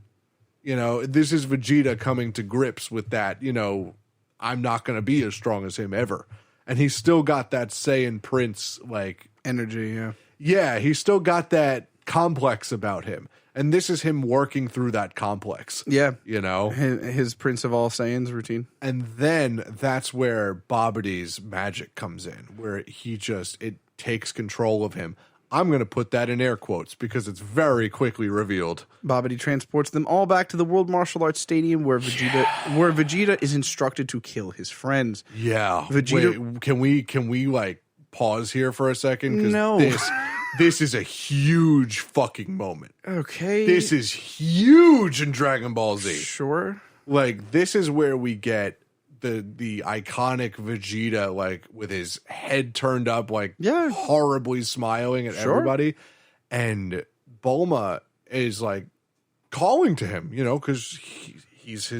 This is Vegeta coming to grips with that, I'm not going to be as strong as him ever. And he's still got that Saiyan Prince, like... energy, yeah. Yeah, he's still got that complex about him. And this is him working through that complex. Yeah. His Prince of All Saiyans routine. And then that's where Bobiddi's magic comes in, where it takes control of him. I'm going to put that in air quotes because it's very quickly revealed. Bobiddi transports them all back to the World Martial Arts Stadium where Vegeta is instructed to kill his friends. Yeah. Vegeta. Wait, can we like pause here for a second? 'Cause No. This is a huge fucking moment. Okay. This is huge in Dragon Ball Z. Sure. Like, this is where we get the iconic Vegeta, like, with his head turned up, like, horribly smiling at everybody. And Bulma is, like, calling to him, because he's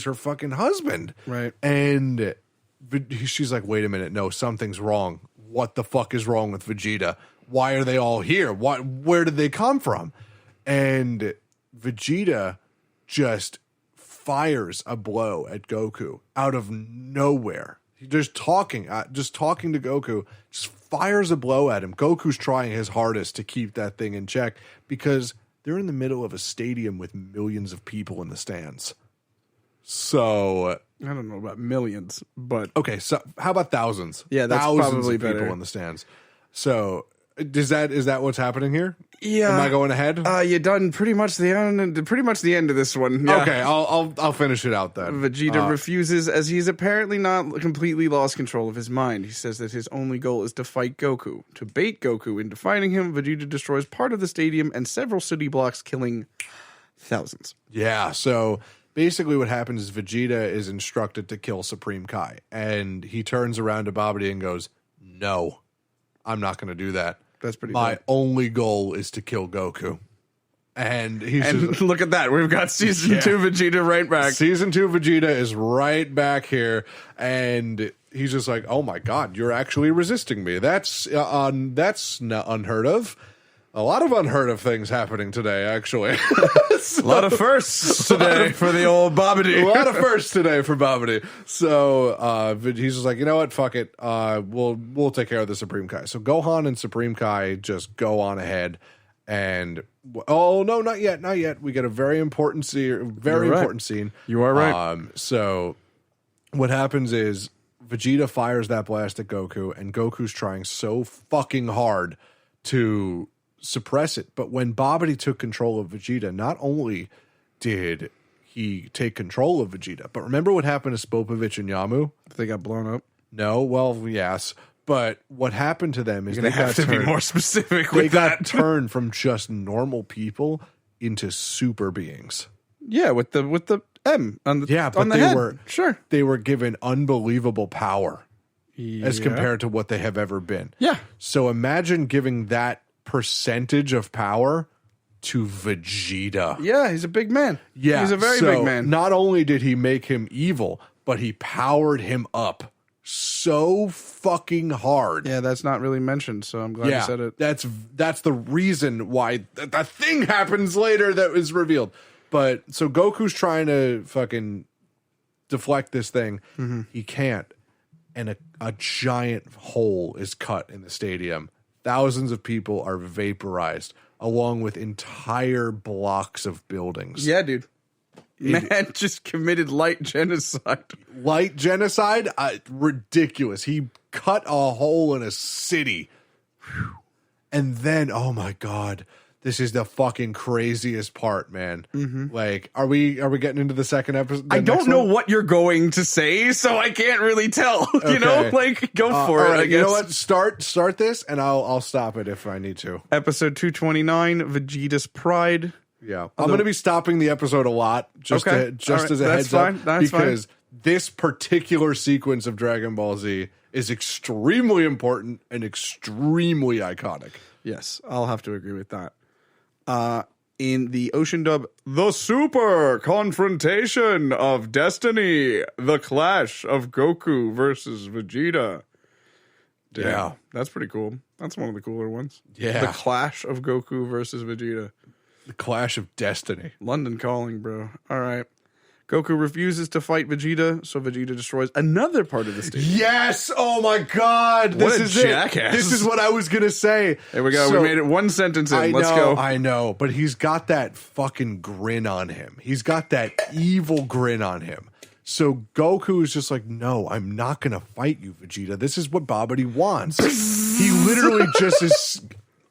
her fucking husband. Right. And she's like, wait a minute, no, something's wrong. What the fuck is wrong with Vegeta? Why are they all here? Where did they come from? And Vegeta just fires a blow at Goku out of nowhere. He just talking to Goku, just fires a blow at him. Goku's trying his hardest to keep that thing in check because they're in the middle of a stadium with millions of people in the stands. So I don't know about millions, but okay. So how about thousands? Yeah, that's thousands probably of people better. in the stands. So is that what's happening here? Yeah. Am I going ahead? You done pretty much the end of this one. Yeah. Okay, I'll finish it out then. Vegeta refuses as he's apparently not completely lost control of his mind. He says that his only goal is to fight Goku. To bait Goku into fighting him, Vegeta destroys part of the stadium and several city blocks, killing thousands. Yeah, so basically what happens is Vegeta is instructed to kill Supreme Kai, and he turns around to Bobiddi and goes, "No, I'm not going to do that. That's pretty My dope. only goal is to kill Goku." And he's look at that. We've got season 2 Vegeta right back. Season 2 Vegeta is right back here, and he's just like, "Oh my god, you're actually resisting me. That's not unheard of." A lot of unheard of things happening today, actually. A lot of firsts today for the old Bobiddi. A lot of firsts today for Bobiddi. So he's just like, you know what? Fuck it. We'll take care of the Supreme Kai. So Gohan and Supreme Kai just go on ahead. And oh no, not yet. We get a very important scene. Important scene. You are right. So what happens is Vegeta fires that blast at Goku, and Goku's trying so fucking hard to suppress it. But when Bobiddi took control of Vegeta, not only did he take control of Vegeta, but remember what happened to Spopovich and Yamu? They got blown up. No, well, yes. But what happened to them is You're going to have to be more specific with they that. got turned from just normal people into super beings. Yeah, with the M on the Yeah, but on the they head. were Sure. They were given unbelievable power as compared to what they have ever been. Yeah. So imagine giving that percentage of power to Vegeta. Yeah, he's a big man. Yeah, He's a very so big man. Not only did he make him evil, but he powered him up so fucking hard. Yeah, that's not really mentioned, so I'm glad you said it. That's the reason why that thing happens later that was revealed. But so Goku's trying to fucking deflect this thing. Mm-hmm. He can't. And a giant hole is cut in the stadium. Thousands of people are vaporized, along with entire blocks of buildings. Yeah, dude. Man just committed light genocide. Light genocide? Ridiculous. He cut a hole in a city. And then, oh my God, this is the fucking craziest part, man. Like, are we getting into the second episode? I don't know what you're going to say, so I can't really tell. You know, like, go for it. Right, I guess. You know what? Start this, and I'll stop it if I need to. Episode 229, Vegeta's Pride. Yeah, I'm going to be stopping the episode a lot, just as a heads up, because this particular sequence of Dragon Ball Z is extremely important and extremely iconic. Yes, I'll have to agree with that. In the Ocean dub, the Super Confrontation of Destiny, the Clash of Goku versus Vegeta. Damn, yeah, that's pretty cool. That's one of the cooler ones. Yeah, the Clash of Goku versus Vegeta. The Clash of Destiny. London calling, bro. All right. Goku refuses to fight Vegeta, so Vegeta destroys another part of the stage. Yes! Oh my god! What a jackass. This is what I was gonna say. There we go. We made it one sentence in. Let's go. I know, but he's got that fucking grin on him. He's got that evil grin on him. So Goku is just like, no, I'm not gonna fight you, Vegeta. This is what Bobiddi wants. He literally just is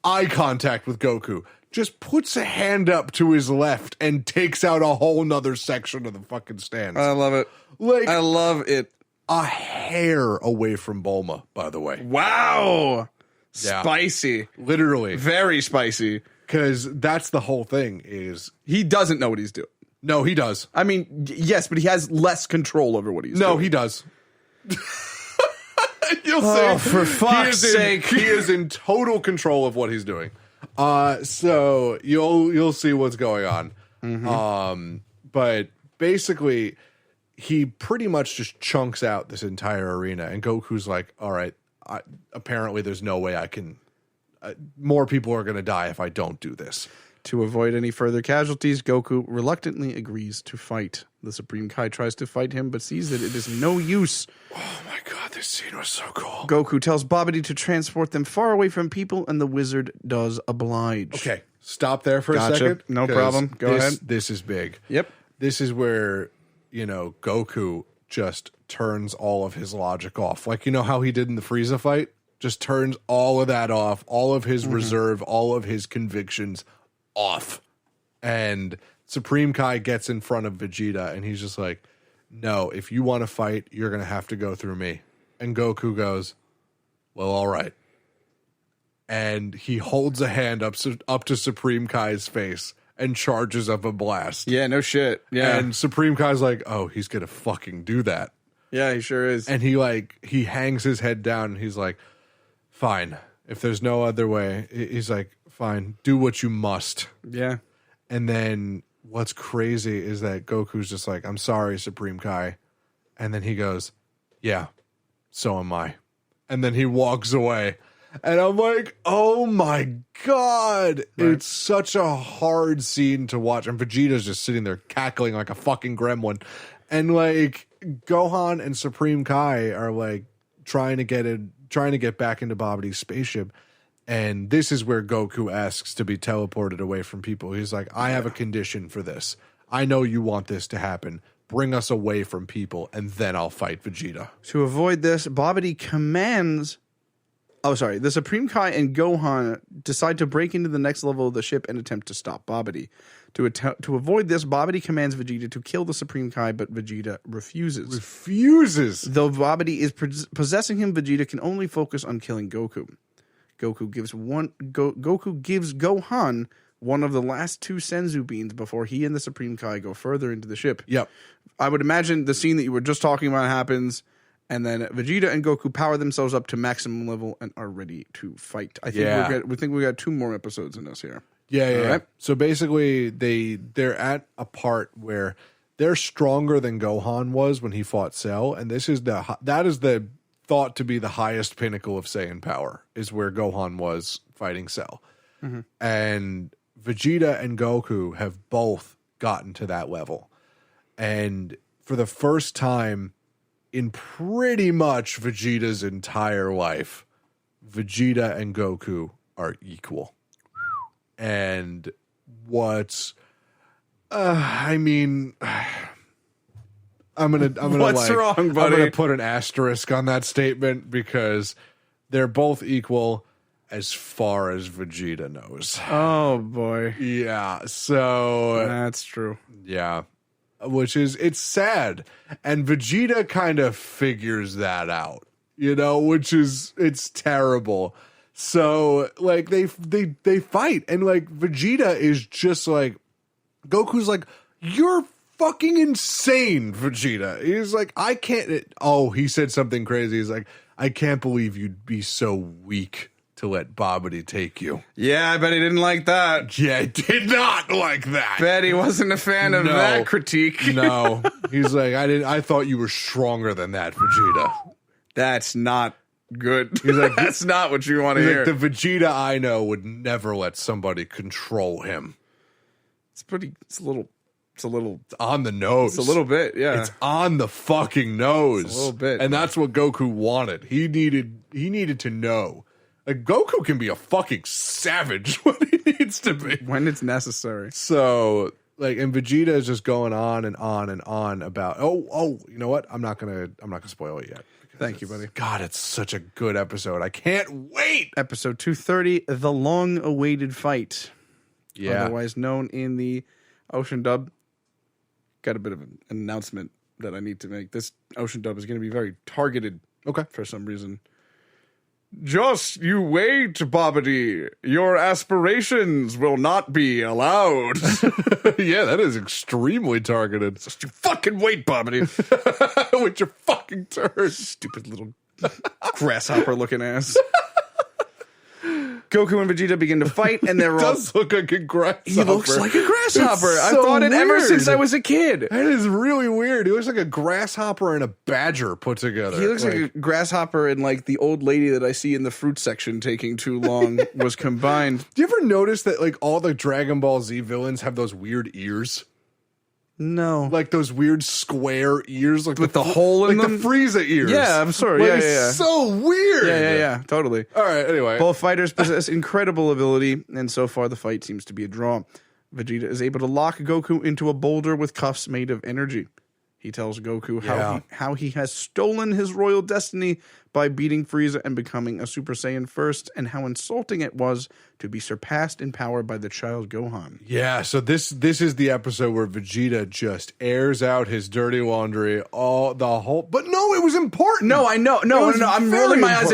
eye contact with Goku. Just puts a hand up to his left and takes out a whole nother section of the fucking stands. I love it. Like, I love it. A hair away from Bulma, by the way. Wow. Yeah. Spicy. Literally. Very spicy. Because that's the whole thing is... He doesn't know what he's doing. No, he does. I mean, yes, but he has less control over what he's doing. No, he does. You'll see. For fuck's sake. He is in total control of what he's doing. So you'll see what's going on. But basically he pretty much just chunks out this entire arena, and Goku's like, all right, apparently there's no way I can, more people are going to die if I don't do this. To avoid any further casualties, Goku reluctantly agrees to fight. The Supreme Kai tries to fight him, but sees that it is no use. Oh my god, this scene was so cool. Goku tells Bobiddi to transport them far away from people, and the wizard does oblige. Okay, stop there for a second. No problem. Go ahead. This is big. Yep. This is where, Goku just turns all of his logic off. Like, you know how he did in the Frieza fight? Just turns all of that off, all of his reserve, all of his convictions off. And Supreme Kai gets in front of Vegeta, and he's just like, no, if you want to fight, you're going to have to go through me. And Goku goes, well, all right. And he holds a hand up to Supreme Kai's face and charges up a blast. Yeah, no shit. Yeah. And Supreme Kai's like, oh, he's going to fucking do that. Yeah, he sure is. And he hangs his head down, and he's like, fine. If there's no other way, he's like, fine, do what you must. Yeah. And then what's crazy is that Goku's just like, I'm sorry, Supreme Kai. And then he goes, yeah, so am I. And then he walks away. And I'm like, oh my God. Right. It's such a hard scene to watch. And Vegeta's just sitting there cackling like a fucking gremlin. And like Gohan and Supreme Kai are like trying to get back into Bobiddi's spaceship. And this is where Goku asks to be teleported away from people. He's like, I have a condition for this. I know you want this to happen. Bring us away from people, and then I'll fight Vegeta. To avoid this, Bobiddi commands... Oh, sorry. The Supreme Kai and Gohan decide to break into the next level of the ship and attempt to stop Bobiddi. To avoid this, Bobiddi commands Vegeta to kill the Supreme Kai, but Vegeta refuses. Though Bobiddi is possessing him, Vegeta can only focus on killing Goku. Goku gives Gohan one of the last two Senzu beans before he and the Supreme Kai go further into the ship. Yep. I would imagine the scene that you were just talking about happens, and then Vegeta and Goku power themselves up to maximum level and are ready to fight. I think we got 2 more episodes in us here. Yeah. Right? So basically, they're at a part where they're stronger than Gohan was when he fought Cell, and that is the thought to be the highest pinnacle of Saiyan power, is where Gohan was fighting Cell. Mm-hmm. And Vegeta and Goku have both gotten to that level. And for the first time in pretty much Vegeta's entire life, Vegeta and Goku are equal. And what's I'm gonna what's wrong, buddy? I'm gonna put an asterisk on that statement because they're both equal, as far as Vegeta knows. Oh boy. Yeah, so That's true. yeah. It's sad. And Vegeta kind of figures that out, it's terrible. So like they fight, and like Vegeta is just like, Goku's like, you're fucking insane, Vegeta. He's like, I can't. He said something crazy. He's like, I can't believe you'd be so weak to let Bobiddi take you. Yeah, I bet he didn't like that. Yeah, I did not like that. Bet he wasn't a fan of that critique. No. He's like, I thought you were stronger than that, Vegeta. That's not good. He's like, that's not what you want to hear. Like, the Vegeta I know would never let somebody control him. It's a little on the nose. It's a little bit, yeah. It's on the fucking nose. It's a little bit. And that's what Goku wanted. He needed to know. Like, Goku can be a fucking savage when he needs to be. When it's necessary. So, like, and Vegeta is just going on and on and on about, you know what? I'm not gonna spoil it yet. Thank you, buddy. God, it's such a good episode. I can't wait. Episode 230, The Long-Awaited Fight. Yeah. Otherwise known in the Ocean dub. Got a bit of an announcement that I need to make. This Ocean dub is going to be very targeted. Okay. For some reason. Just you wait, Bobiddi. Your aspirations will not be allowed. Yeah, that is extremely targeted. Just you fucking wait, Bobiddi. With your fucking turn. Stupid little grasshopper looking ass. Goku and Vegeta begin to fight, and they're all... does look like a grasshopper. He looks like a grasshopper. I've so thought it ever weird. since I was a kid. That is really weird. He looks like a grasshopper and a badger put together. He looks like a grasshopper and like the old lady that I see in the fruit section taking too long was combined. Do you ever notice that like all the Dragon Ball Z villains have those weird ears? No. Like those weird square ears, like with the hole in them? the Frieza ears. Yeah, I'm sorry. Like, Yeah. It's so weird. Yeah, totally. All right, anyway. Both fighters possess incredible ability, and so far the fight seems to be a draw. Vegeta is able to lock Goku into a boulder with cuffs made of energy. He tells Goku how he has stolen his royal destiny by beating Frieza and becoming a Super Saiyan first, and how insulting it was to be surpassed in power by the child Gohan. Yeah, so this is the episode where Vegeta just airs out his dirty laundry, but no, it was important. No, I know. No. I'm rolling my eyes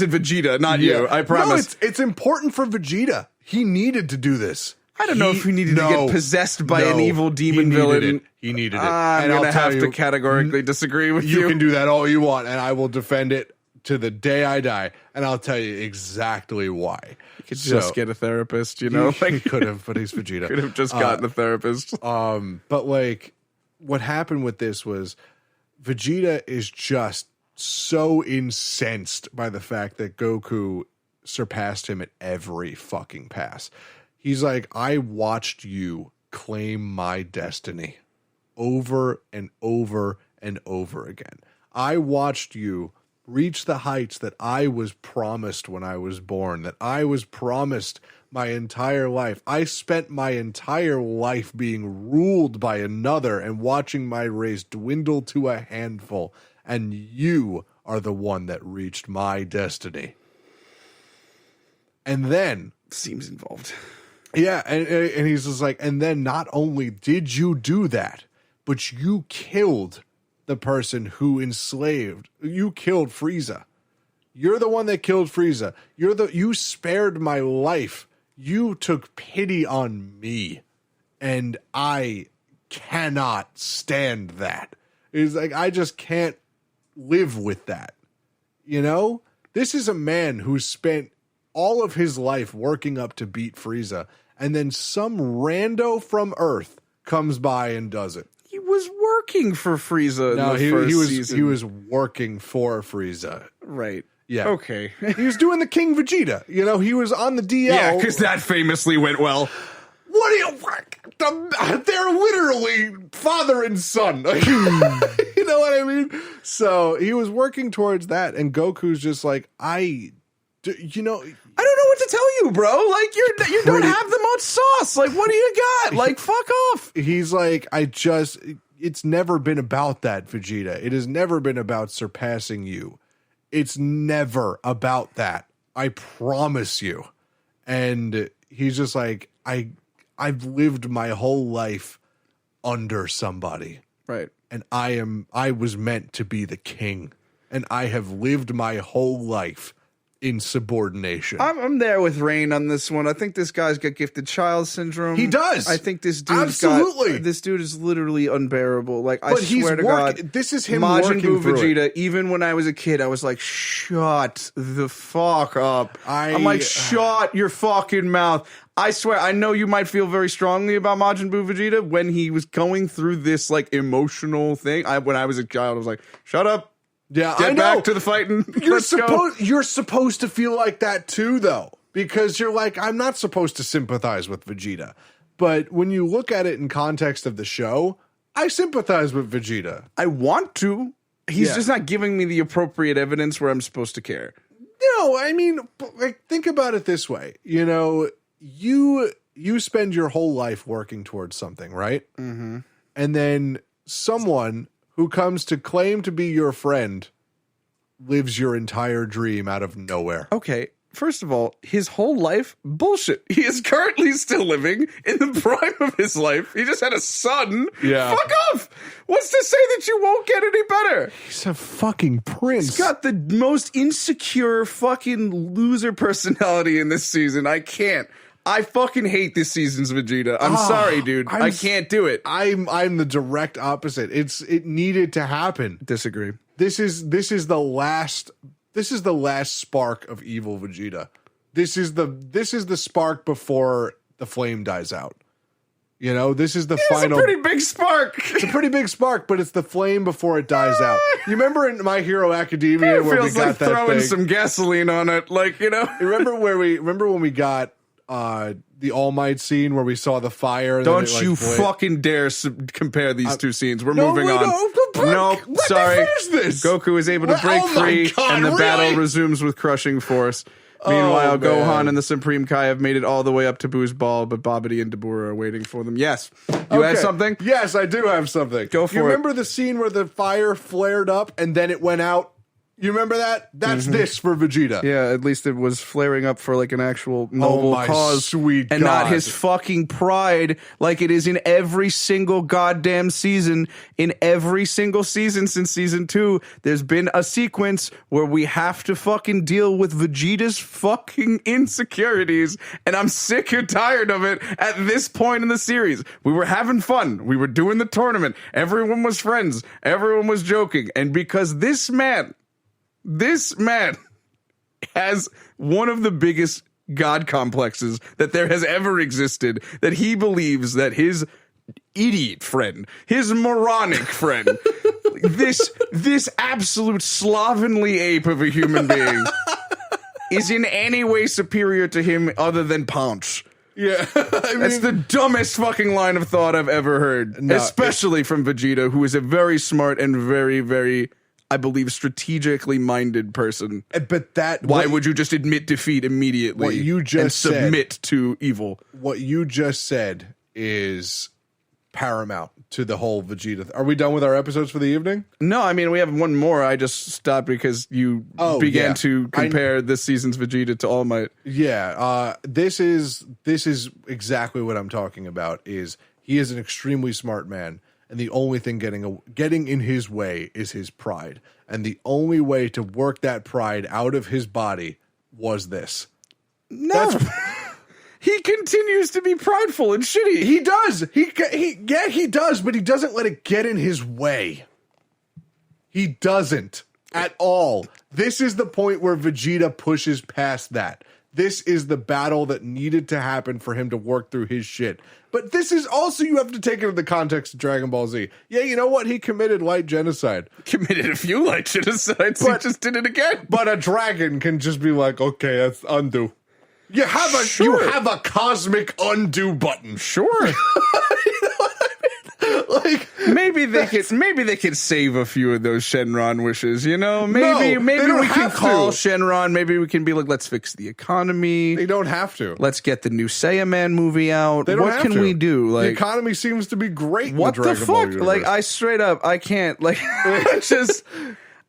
at Vegeta, not you. I promise. No, it's important for Vegeta. He needed to do this. I don't know if he needed to get possessed by an evil demon villain. He needed it. I'm going to have to categorically disagree with you. You can do that all you want, and I will defend it to the day I die, and I'll tell you exactly why. You could just get a therapist, you know? He could have, but he's Vegeta. Could have just gotten a therapist. But, like, what happened with this was Vegeta is just so incensed by the fact that Goku surpassed him at every fucking pass. He's like, I watched you claim my destiny over and over and over again. I watched you reach the heights that I was promised when I was born, that I was promised my entire life. I spent my entire life being ruled by another and watching my race dwindle to a handful, and you are the one that reached my destiny. And then... Seems involved. Yeah, and he's just like, and then not only did you do that, but you killed the person who you killed Frieza. You're the one that killed Frieza. You spared my life. You took pity on me, and I cannot stand that. It's like, I just can't live with that. You know? This is a man who spent all of his life working up to beat Frieza, and then some rando from Earth comes by and does it. He was working for Frieza in the first season. He was working for Frieza. Right. Yeah. Okay. He was doing the King Vegeta. You know, he was on the DL. Yeah, because that famously went well. What do you... They're literally father and son. You know what I mean? So he was working towards that, and Goku's just like, you know... I don't know what to tell you, bro. Like, you don't have the most sauce. Like, what do you got? Like, fuck off. He's like, it's never been about that, Vegeta. It has never been about surpassing you. It's never about that. I promise you. And he's just like, I've lived my whole life under somebody. Right. And I was meant to be the king. And I have lived my whole life in subordination. I'm there with Rain on this one. I think this guy's got gifted child syndrome. He does. I think this dude's Absolutely. this dude is literally unbearable. Like, I But he's swear to God, this is him Majin working Buu through Vegeta, it. even when I was a kid, I was like, shut the fuck up. I'm like, shut your fucking mouth. I swear, I know you might feel very strongly about Majin Buu Vegeta when he was going through this like emotional thing. When I was a child, I was like, shut up. Yeah, Get I know. back to the fighting. You're supposed to feel like that too, though, because you're like, I'm not supposed to sympathize with Vegeta. But when you look at it in context of the show, I sympathize with Vegeta. I want to. He's just not giving me the appropriate evidence where I'm supposed to care. No, I mean, like, think about it this way. You know, you spend your whole life working towards something, right? Mm-hmm. And then someone who comes to claim to be your friend lives your entire dream out of nowhere. Okay, first of all, his whole life, bullshit. He is currently still living in the prime of his life. He just had a son. Yeah. Fuck off! What's to say that you won't get any better? He's a fucking prince. He's got the most insecure fucking loser personality in this season. I can't. I fucking hate this season's Vegeta. I'm sorry, dude. I can't do it. I'm the direct opposite. It needed to happen. Disagree. This is the last spark of evil Vegeta. This is the spark before the flame dies out. You know, this is the final. It's a pretty big spark. It's a pretty big spark, but it's the flame before it dies out. You remember in My Hero Academia It where we feels got like that throwing thing? some gasoline on it, like, you know. Remember when we got the All Might scene where we saw the fire? And Don't then it, like, you lit? fucking dare compare these two scenes. We're No, moving we on. don't. Nope, Let me sorry. finish this. Goku is able to break Oh my free, God, and the battle really? resumes with crushing force. Meanwhile, man. Gohan and the Supreme Kai have made it all the way up to Boo's ball, but Bobiddi and Dabura are waiting for them. Yes. You had Okay. something? Yes, I do have something. Go for You it. remember the scene where the fire flared up and then it went out? You remember that? That's this for Vegeta. Yeah, at least it was flaring up for like an actual noble my cause. sweet and not God. his fucking pride like it is in every single goddamn season. In every single season since season 2, there's been a sequence where we have to fucking deal with Vegeta's fucking insecurities, and I'm sick and tired of it at this point in the series. We were having fun. We were doing the tournament. Everyone was friends. Everyone was joking. And because this man has one of the biggest god complexes that there has ever existed, that he believes that his idiot friend, his moronic friend, this absolute slovenly ape of a human being is in any way superior to him other than Punch. Yeah. That's the dumbest fucking line of thought I've ever heard, especially from Vegeta, who is a very smart and very, very, I believe, strategically minded person. But Why would you just admit defeat immediately what you just and said- submit to evil? what you just said is paramount to the whole Vegeta. Are we done with our episodes for the evening? No, I mean, we have one more. I just stopped because you began yeah. to compare this season's Vegeta to All Might. Yeah, this is exactly what I'm talking about. Is he is an extremely smart man, and the only thing getting in his way is his pride, and the only way to work that pride out of his body was this. No. He continues to be prideful and shitty. He does. He does, but he doesn't let it get in his way. He doesn't at all. This is the point where Vegeta pushes past that. This is the battle that needed to happen for him to work through his shit. But this is also, you have to take it in the context of Dragon Ball Z. Yeah, you know what? He committed light genocide. Committed a few light genocides. He just did it again. But a dragon can just be like, okay, that's undo. You have a cosmic undo button. Sure. Like, maybe they could save a few of those Shenron wishes, you know? Maybe they don't we can have call to. Shenron, maybe we can be like, let's fix the economy. they don't have to. Let's get the new Saiyaman movie out. They don't What have can to. we do? The Like, economy seems to be great. what in the the Dragon Ball fuck? universe. Like, I straight up, I can't. Like,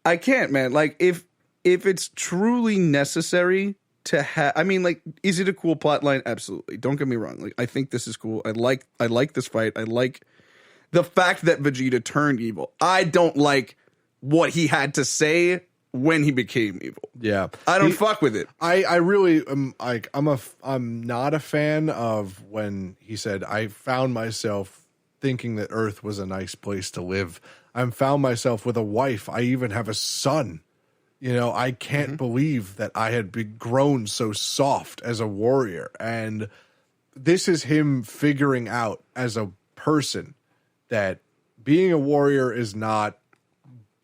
I can't, man. Like, if it's truly necessary to have. I mean, like, is it a cool plot line? Absolutely. Don't get me wrong. Like, I think this is cool. I like this fight. I like the fact that Vegeta turned evil. I don't like what he had to say when he became evil. Yeah. I don't fuck with it. I really am like I'm not a fan of when he said, I found myself thinking that Earth was a nice place to live. I found myself with a wife. I even have a son. You know, I can't believe that I had grown so soft as a warrior. And this is him figuring out as a person that being a warrior is not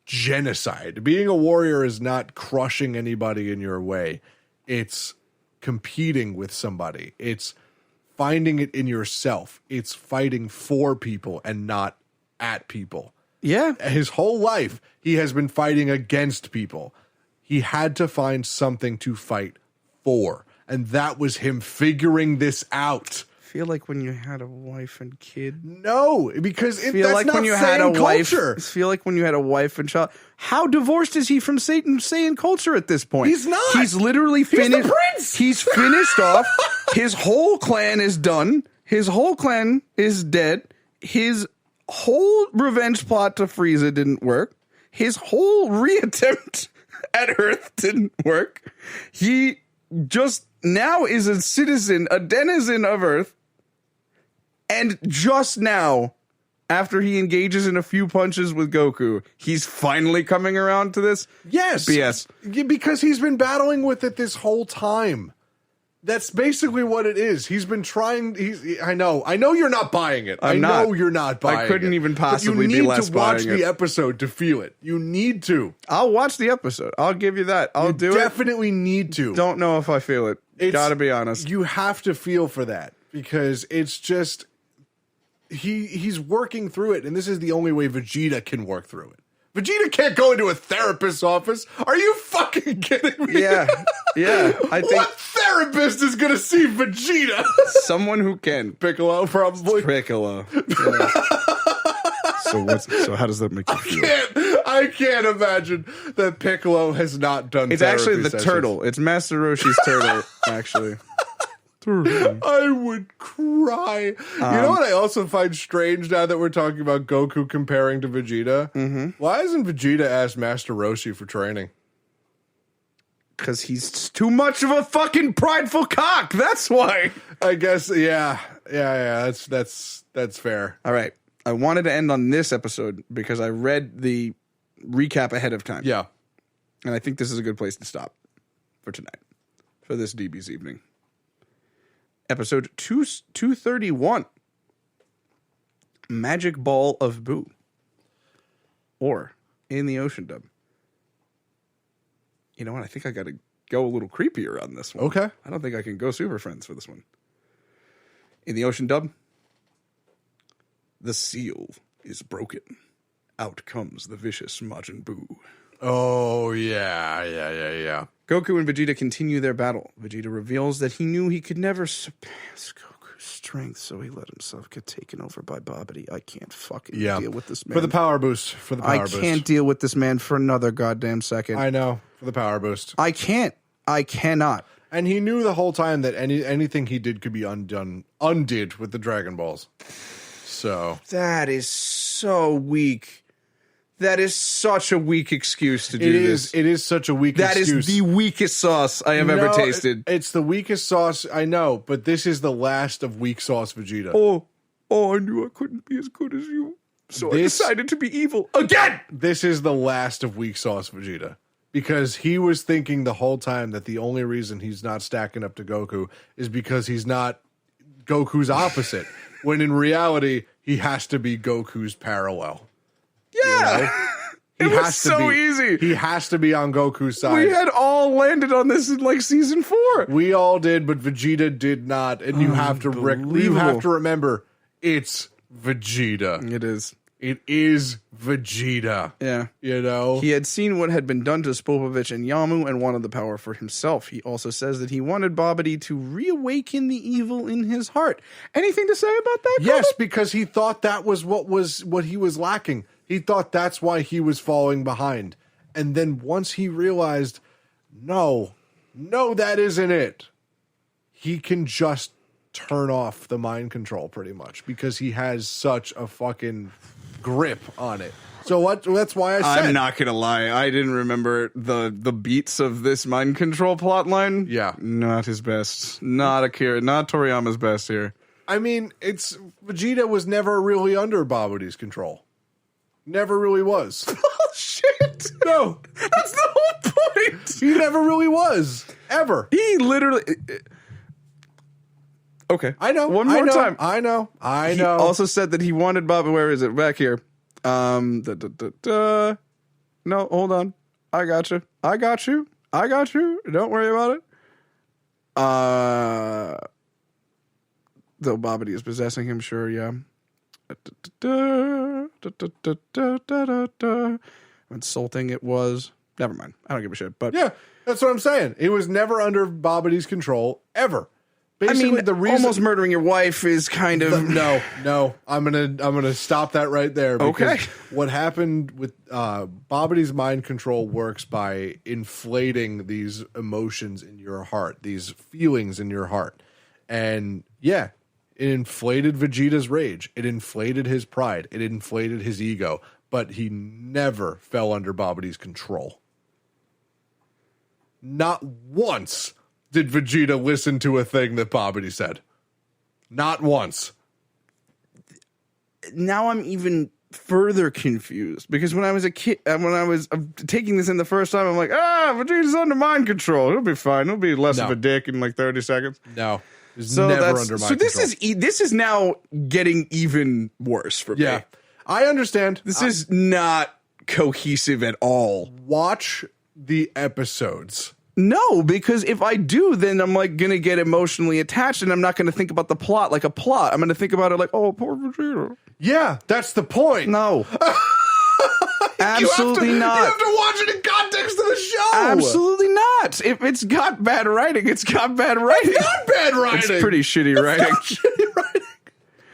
genocide. Being a warrior is not crushing anybody in your way. It's competing with somebody. It's finding it in yourself. It's fighting for people and not at people. Yeah. His whole life, he has been fighting against people. He had to find something to fight for. And that was him figuring this out. Feel like when you had a wife and kid. No, because that's like not when you had a culture. wife. Feel like when you had a wife and child. How divorced is he from Saiyan culture at this point? He's not. He's literally finished. He's the prince. He's finished off. His whole clan is done. His whole clan is dead. His whole revenge plot to Frieza didn't work. His whole reattempt at Earth didn't work. He just now is a citizen, a denizen of Earth. And just now, after he engages in a few punches with Goku, he's finally coming around to this? Yes. BS. Because he's been battling with it this whole time. That's basically what it is. He's been trying. I know you're not buying it. I know you're not buying it. I couldn't even possibly be less You buying need to watch the episode to feel it. You need to. I'll watch the episode. I'll give you that. I'll do it. Definitely need to. Don't know if I feel it. Gotta be honest. You have to feel for that because it's just he's working through it, and this is the only way Vegeta can work through it. Vegeta can't go into a therapist's office. Are you fucking kidding me? Yeah. I think what therapist is going to see Vegeta? Someone who can. Piccolo, probably. Piccolo. Yeah. So how does that make you feel? I can't imagine that Piccolo has not done. It's actually the sessions. turtle. It's Master Roshi's turtle. Actually. I would cry. You know what I also find strange now that we're talking about Goku comparing to Vegeta? Mm-hmm. Why hasn't Vegeta asked Master Roshi for training? Because he's too much of a fucking prideful cock. That's why. I guess, yeah. That's fair. All right. I wanted to end on this episode because I read the recap ahead of time. Yeah. And I think this is a good place to stop for tonight, for this DB's evening. Episode 231, Magic Ball of Boo, or in the Ocean dub. You know what? I think I got to go a little creepier on this one. Okay. I don't think I can go Super Friends for this one. In the Ocean dub, the seal is broken. Out comes the vicious Majin Buu. Oh, yeah. Goku and Vegeta continue their battle. Vegeta reveals that he knew he could never surpass Goku's strength, so he let himself get taken over by Bobiddi. I can't fucking deal with this man. For the power boost. I can't deal with this man for another goddamn second. I know. For the power boost. I can't. I cannot. And he knew the whole time that anything he did could be undid with the Dragon Balls. So. That is so weak. That is such a weak excuse to do this. It is such a weak excuse. That is the weakest sauce I have ever tasted. It's the weakest sauce, I know, but this is the last of weak sauce Vegeta. Oh, I knew I couldn't be as good as you. So I decided to be evil again. This is the last of weak sauce Vegeta. Because he was thinking the whole time that the only reason he's not stacking up to Goku is because he's not Goku's opposite. When in reality, he has to be Goku's parallel. Yeah. You know? It was so easy. He has to be on Goku's side. We had all landed on this in like season 4. We all did, but Vegeta did not. And you have to remember, it's Vegeta. It is. It is Vegeta. Yeah. You know? He had seen what had been done to Spopovich and Yamu and wanted the power for himself. He also says that he wanted Bobiddi to reawaken the evil in his heart. Anything to say about that? Yes, because he thought that was what he was lacking. He thought that's why he was falling behind. And then once he realized, no, no, that isn't it. He can just turn off the mind control pretty much because he has such a fucking grip on it. So that's why I said. I'm not gonna lie, I didn't remember the beats of this mind control plot line. Yeah. Not his best. Not Toriyama's best here. I mean, Vegeta was never really under Bobiddi's control. Never really was. Oh shit! No. That's the whole point! He never really was. Ever. He literally... Okay. I know. One more time. I know. He also said that he wanted Bobby. Where is it? Back here. No, hold on. I got you. Don't worry about it. Though Bobiddi is possessing him, sure, yeah. Insulting it was. Never mind. I don't give a shit. But yeah, that's what I'm saying. He was never under Bobiddi's control ever. Basically, the reason almost murdering your wife is kind of no. I'm gonna stop that right there. Because okay. What happened with Bobiddi's mind control works by inflating these emotions in your heart, these feelings in your heart, and yeah, it inflated Vegeta's rage. It inflated his pride. It inflated his ego. But he never fell under Bobiddi's control. Not once did Vegeta listen to a thing that Bobiddi said. Not once. Now I'm even further confused because when I was a kid, when I was taking this in the first time, I'm like, Vegeta's under mind control. He'll be fine. He'll be less of a dick in like 30 seconds. No. Never under mind control. This is now getting even worse for me. Yeah. I understand. This is not cohesive at all. Watch the episodes. No, because if I do, then I'm like going to get emotionally attached and I'm not going to think about the plot like a plot. I'm going to think about it like, oh, poor Vegeta. Yeah, that's the point. No. Absolutely not. You have to watch it in context of the show. Absolutely not. If it's got bad writing, it's got bad writing. It's not bad writing. It's pretty shitty writing. Shitty writing.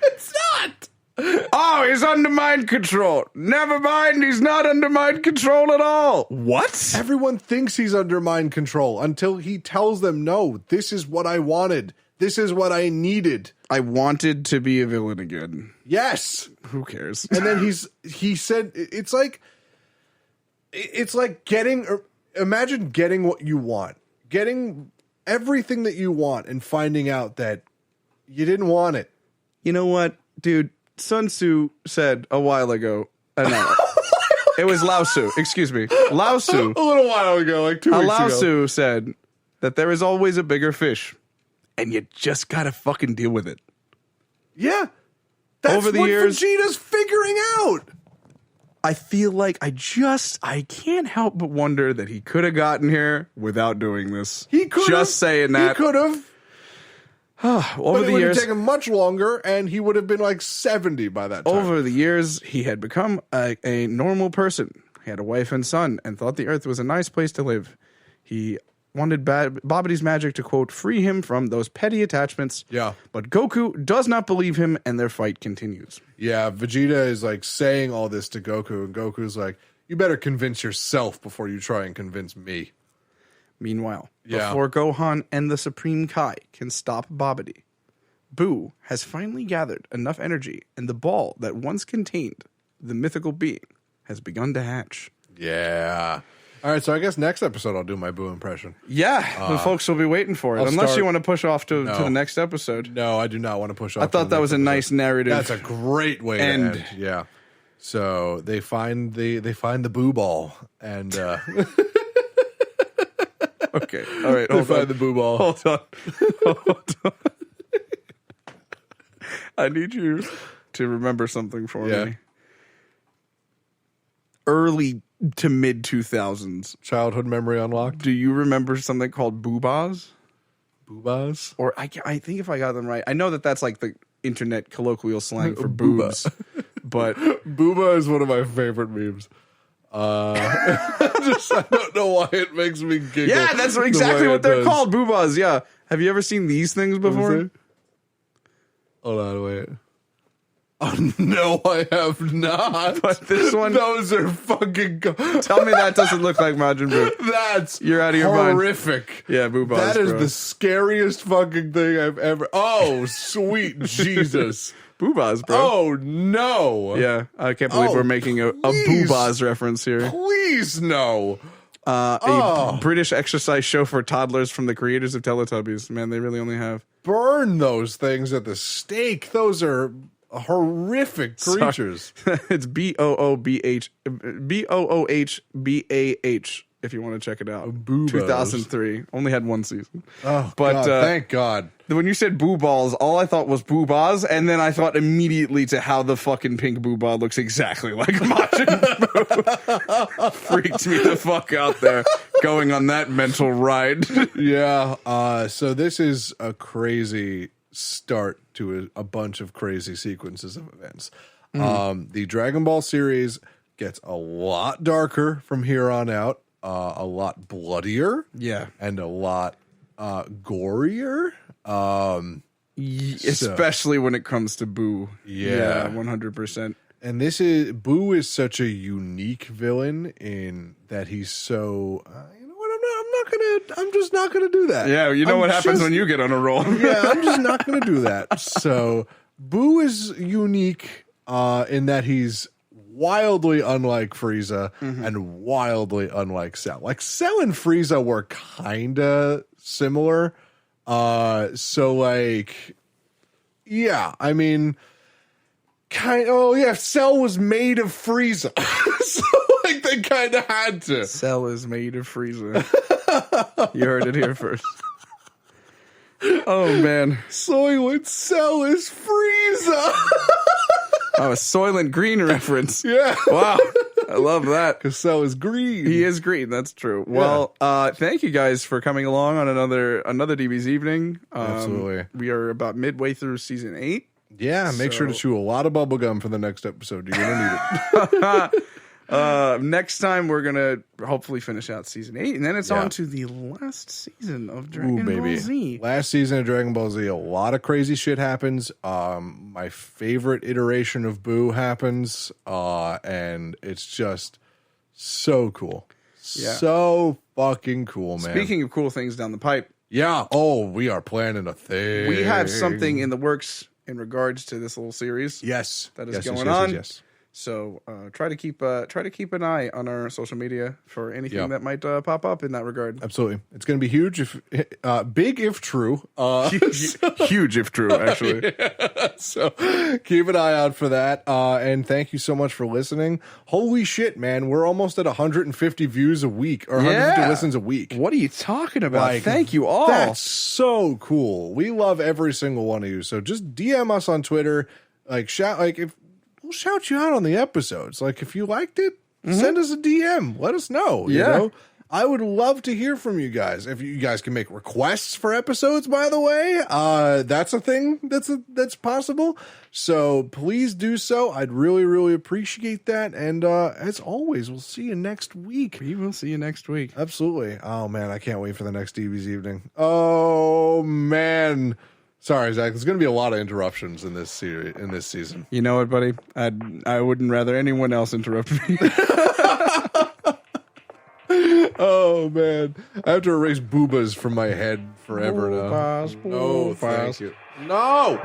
It's not. Oh, he's under mind control. Never mind, he's not under mind control at all. What? Everyone thinks he's under mind control until he tells them, no, this is what I wanted. This is what I needed. I wanted to be a villain again. Yes. Who cares? And then he said, it's like imagine getting what you want, getting everything that you want and finding out that you didn't want it. You know what, dude? Sun Tzu said a while ago, it was Lao Tzu, excuse me. Lao Tzu. A little while ago, like 2 weeks ago. Lao Tzu said that there is always a bigger fish, and you just gotta fucking deal with it. Yeah. That's over the what years, Vegeta's figuring out. I feel like I can't help but wonder that he could have gotten here without doing this. He could have. Just saying that. He could have. Over but the it would years, have taken much longer, and he would have been like 70 by that time. Over the years, he had become a normal person. He had a wife and son, and thought the Earth was a nice place to live. He wanted Bobiddi's magic to, quote, free him from those petty attachments. Yeah. But Goku does not believe him, and their fight continues. Yeah, Vegeta is like saying all this to Goku, and Goku's like, you better convince yourself before you try and convince me. Meanwhile, before Gohan and the Supreme Kai can stop Bobiddi, Boo has finally gathered enough energy, and the ball that once contained the mythical being has begun to hatch. Yeah. All right, so I guess next episode I'll do my Boo impression. Yeah, the folks will be waiting for it. Unless you want to push off to the next episode. No, I do not want to push off. I thought that was a nice narrative. That's a great way to end. Yeah. So they find the Boo ball, and okay, all right. Hold on. The Boo ball. Hold on. I need you to remember something for me. Early to mid 2000s. Childhood memory unlocked. Do you remember something called boobas? Boobas? Or I think if I got them right, I know that that's like the internet colloquial slang for boobs. But booba is one of my favorite memes. I don't know why it makes me giggle. Yeah, that's exactly what they're called, boobas. Yeah. Have you ever seen these things before? Hold on, wait. No, I have not. But this one, those are fucking. Tell me that doesn't look like Majin Buu. That's You're out of your mind. horrific. Yeah, Boobas. That is bro. the scariest fucking thing I've ever. Oh, sweet Jesus. Boobas, bro. Oh no. Yeah, I can't believe we're making a please. Boobas reference here. Please no. A British exercise show for toddlers from the creators of Teletubbies. Man, they really only have. Burn those things at the stake. Those are horrific creatures. It's BOOHBAH if you want to check it out. Boobos. 2003. Only had one season. Oh, But, God, thank God. When you said boo balls, all I thought was boobas, and then I thought immediately to how the fucking pink boobah looks exactly like Majin Buu. Freaked me the fuck out there going on that mental ride. Yeah. So this is a crazy start to a bunch of crazy sequences of events. The Dragon Ball series gets a lot darker from here on out, a lot bloodier, Yeah. and a lot gorier. Especially when it comes to Boo. Yeah. 100%. And Boo is such a unique villain in that he's so. You know what? I'm just not gonna do that. Yeah, you know what happens when you get on a roll. Yeah, I'm just not going to do that. So, Boo is unique in that he's wildly unlike Frieza and wildly unlike Cell. Like, Cell and Frieza were kind of similar. So, like, yeah, I mean, Cell was made of Frieza. So, like, they kind of had to. Cell is made of Frieza. You heard it here first. Oh, man. Soylent Cell is Frieza. Oh, a Soylent Green reference. Yeah. Wow. I love that. Because Cell is green. He is green. That's true. Well, thank you guys for coming along on another DB's evening. Absolutely. We are about midway through season 8. Yeah, make sure to chew a lot of bubble gum for the next episode. You're gonna need it. Next time we're gonna hopefully finish out season 8, and then it's on to the last season of Dragon Ball Z. Last season of Dragon Ball Z, a lot of crazy shit happens. My favorite iteration of Boo happens, and it's just so cool. Yeah. So fucking cool, man. Speaking of cool things down the pipe, yeah. Oh, we are planning a thing. we have something in the works in regards to this little series. Yes, that is yes, going yes, on. Yes. So try to keep an eye on our social media for anything that might pop up in that regard. Absolutely, it's going to be huge. If big, if true, Huge if true, actually. So keep an eye out for that. And thank you so much for listening. Holy shit, man, we're almost at 150 views a week or 150 listens a week. What are you talking about? Like, Thank you all. That's so cool. We love every single one of you. So just DM us on Twitter. We'll shout you out on the episodes. Like, if you liked it, send us a DM. Let us know. You know? I would love to hear from you guys. If you guys can make requests for episodes, by the way, that's a thing that's possible. So please do so. I'd really, really appreciate that. And as always, we'll see you next week. We will see you next week. Absolutely. Oh, man, I can't wait for the next DB's evening. Oh, man. Sorry, Zach. There's going to be a lot of interruptions in this series, in this season. You know what, buddy? I wouldn't rather anyone else interrupt me. Oh, man. I have to erase boobas from my head forever now. Boobas, No, thank boobas. you. No!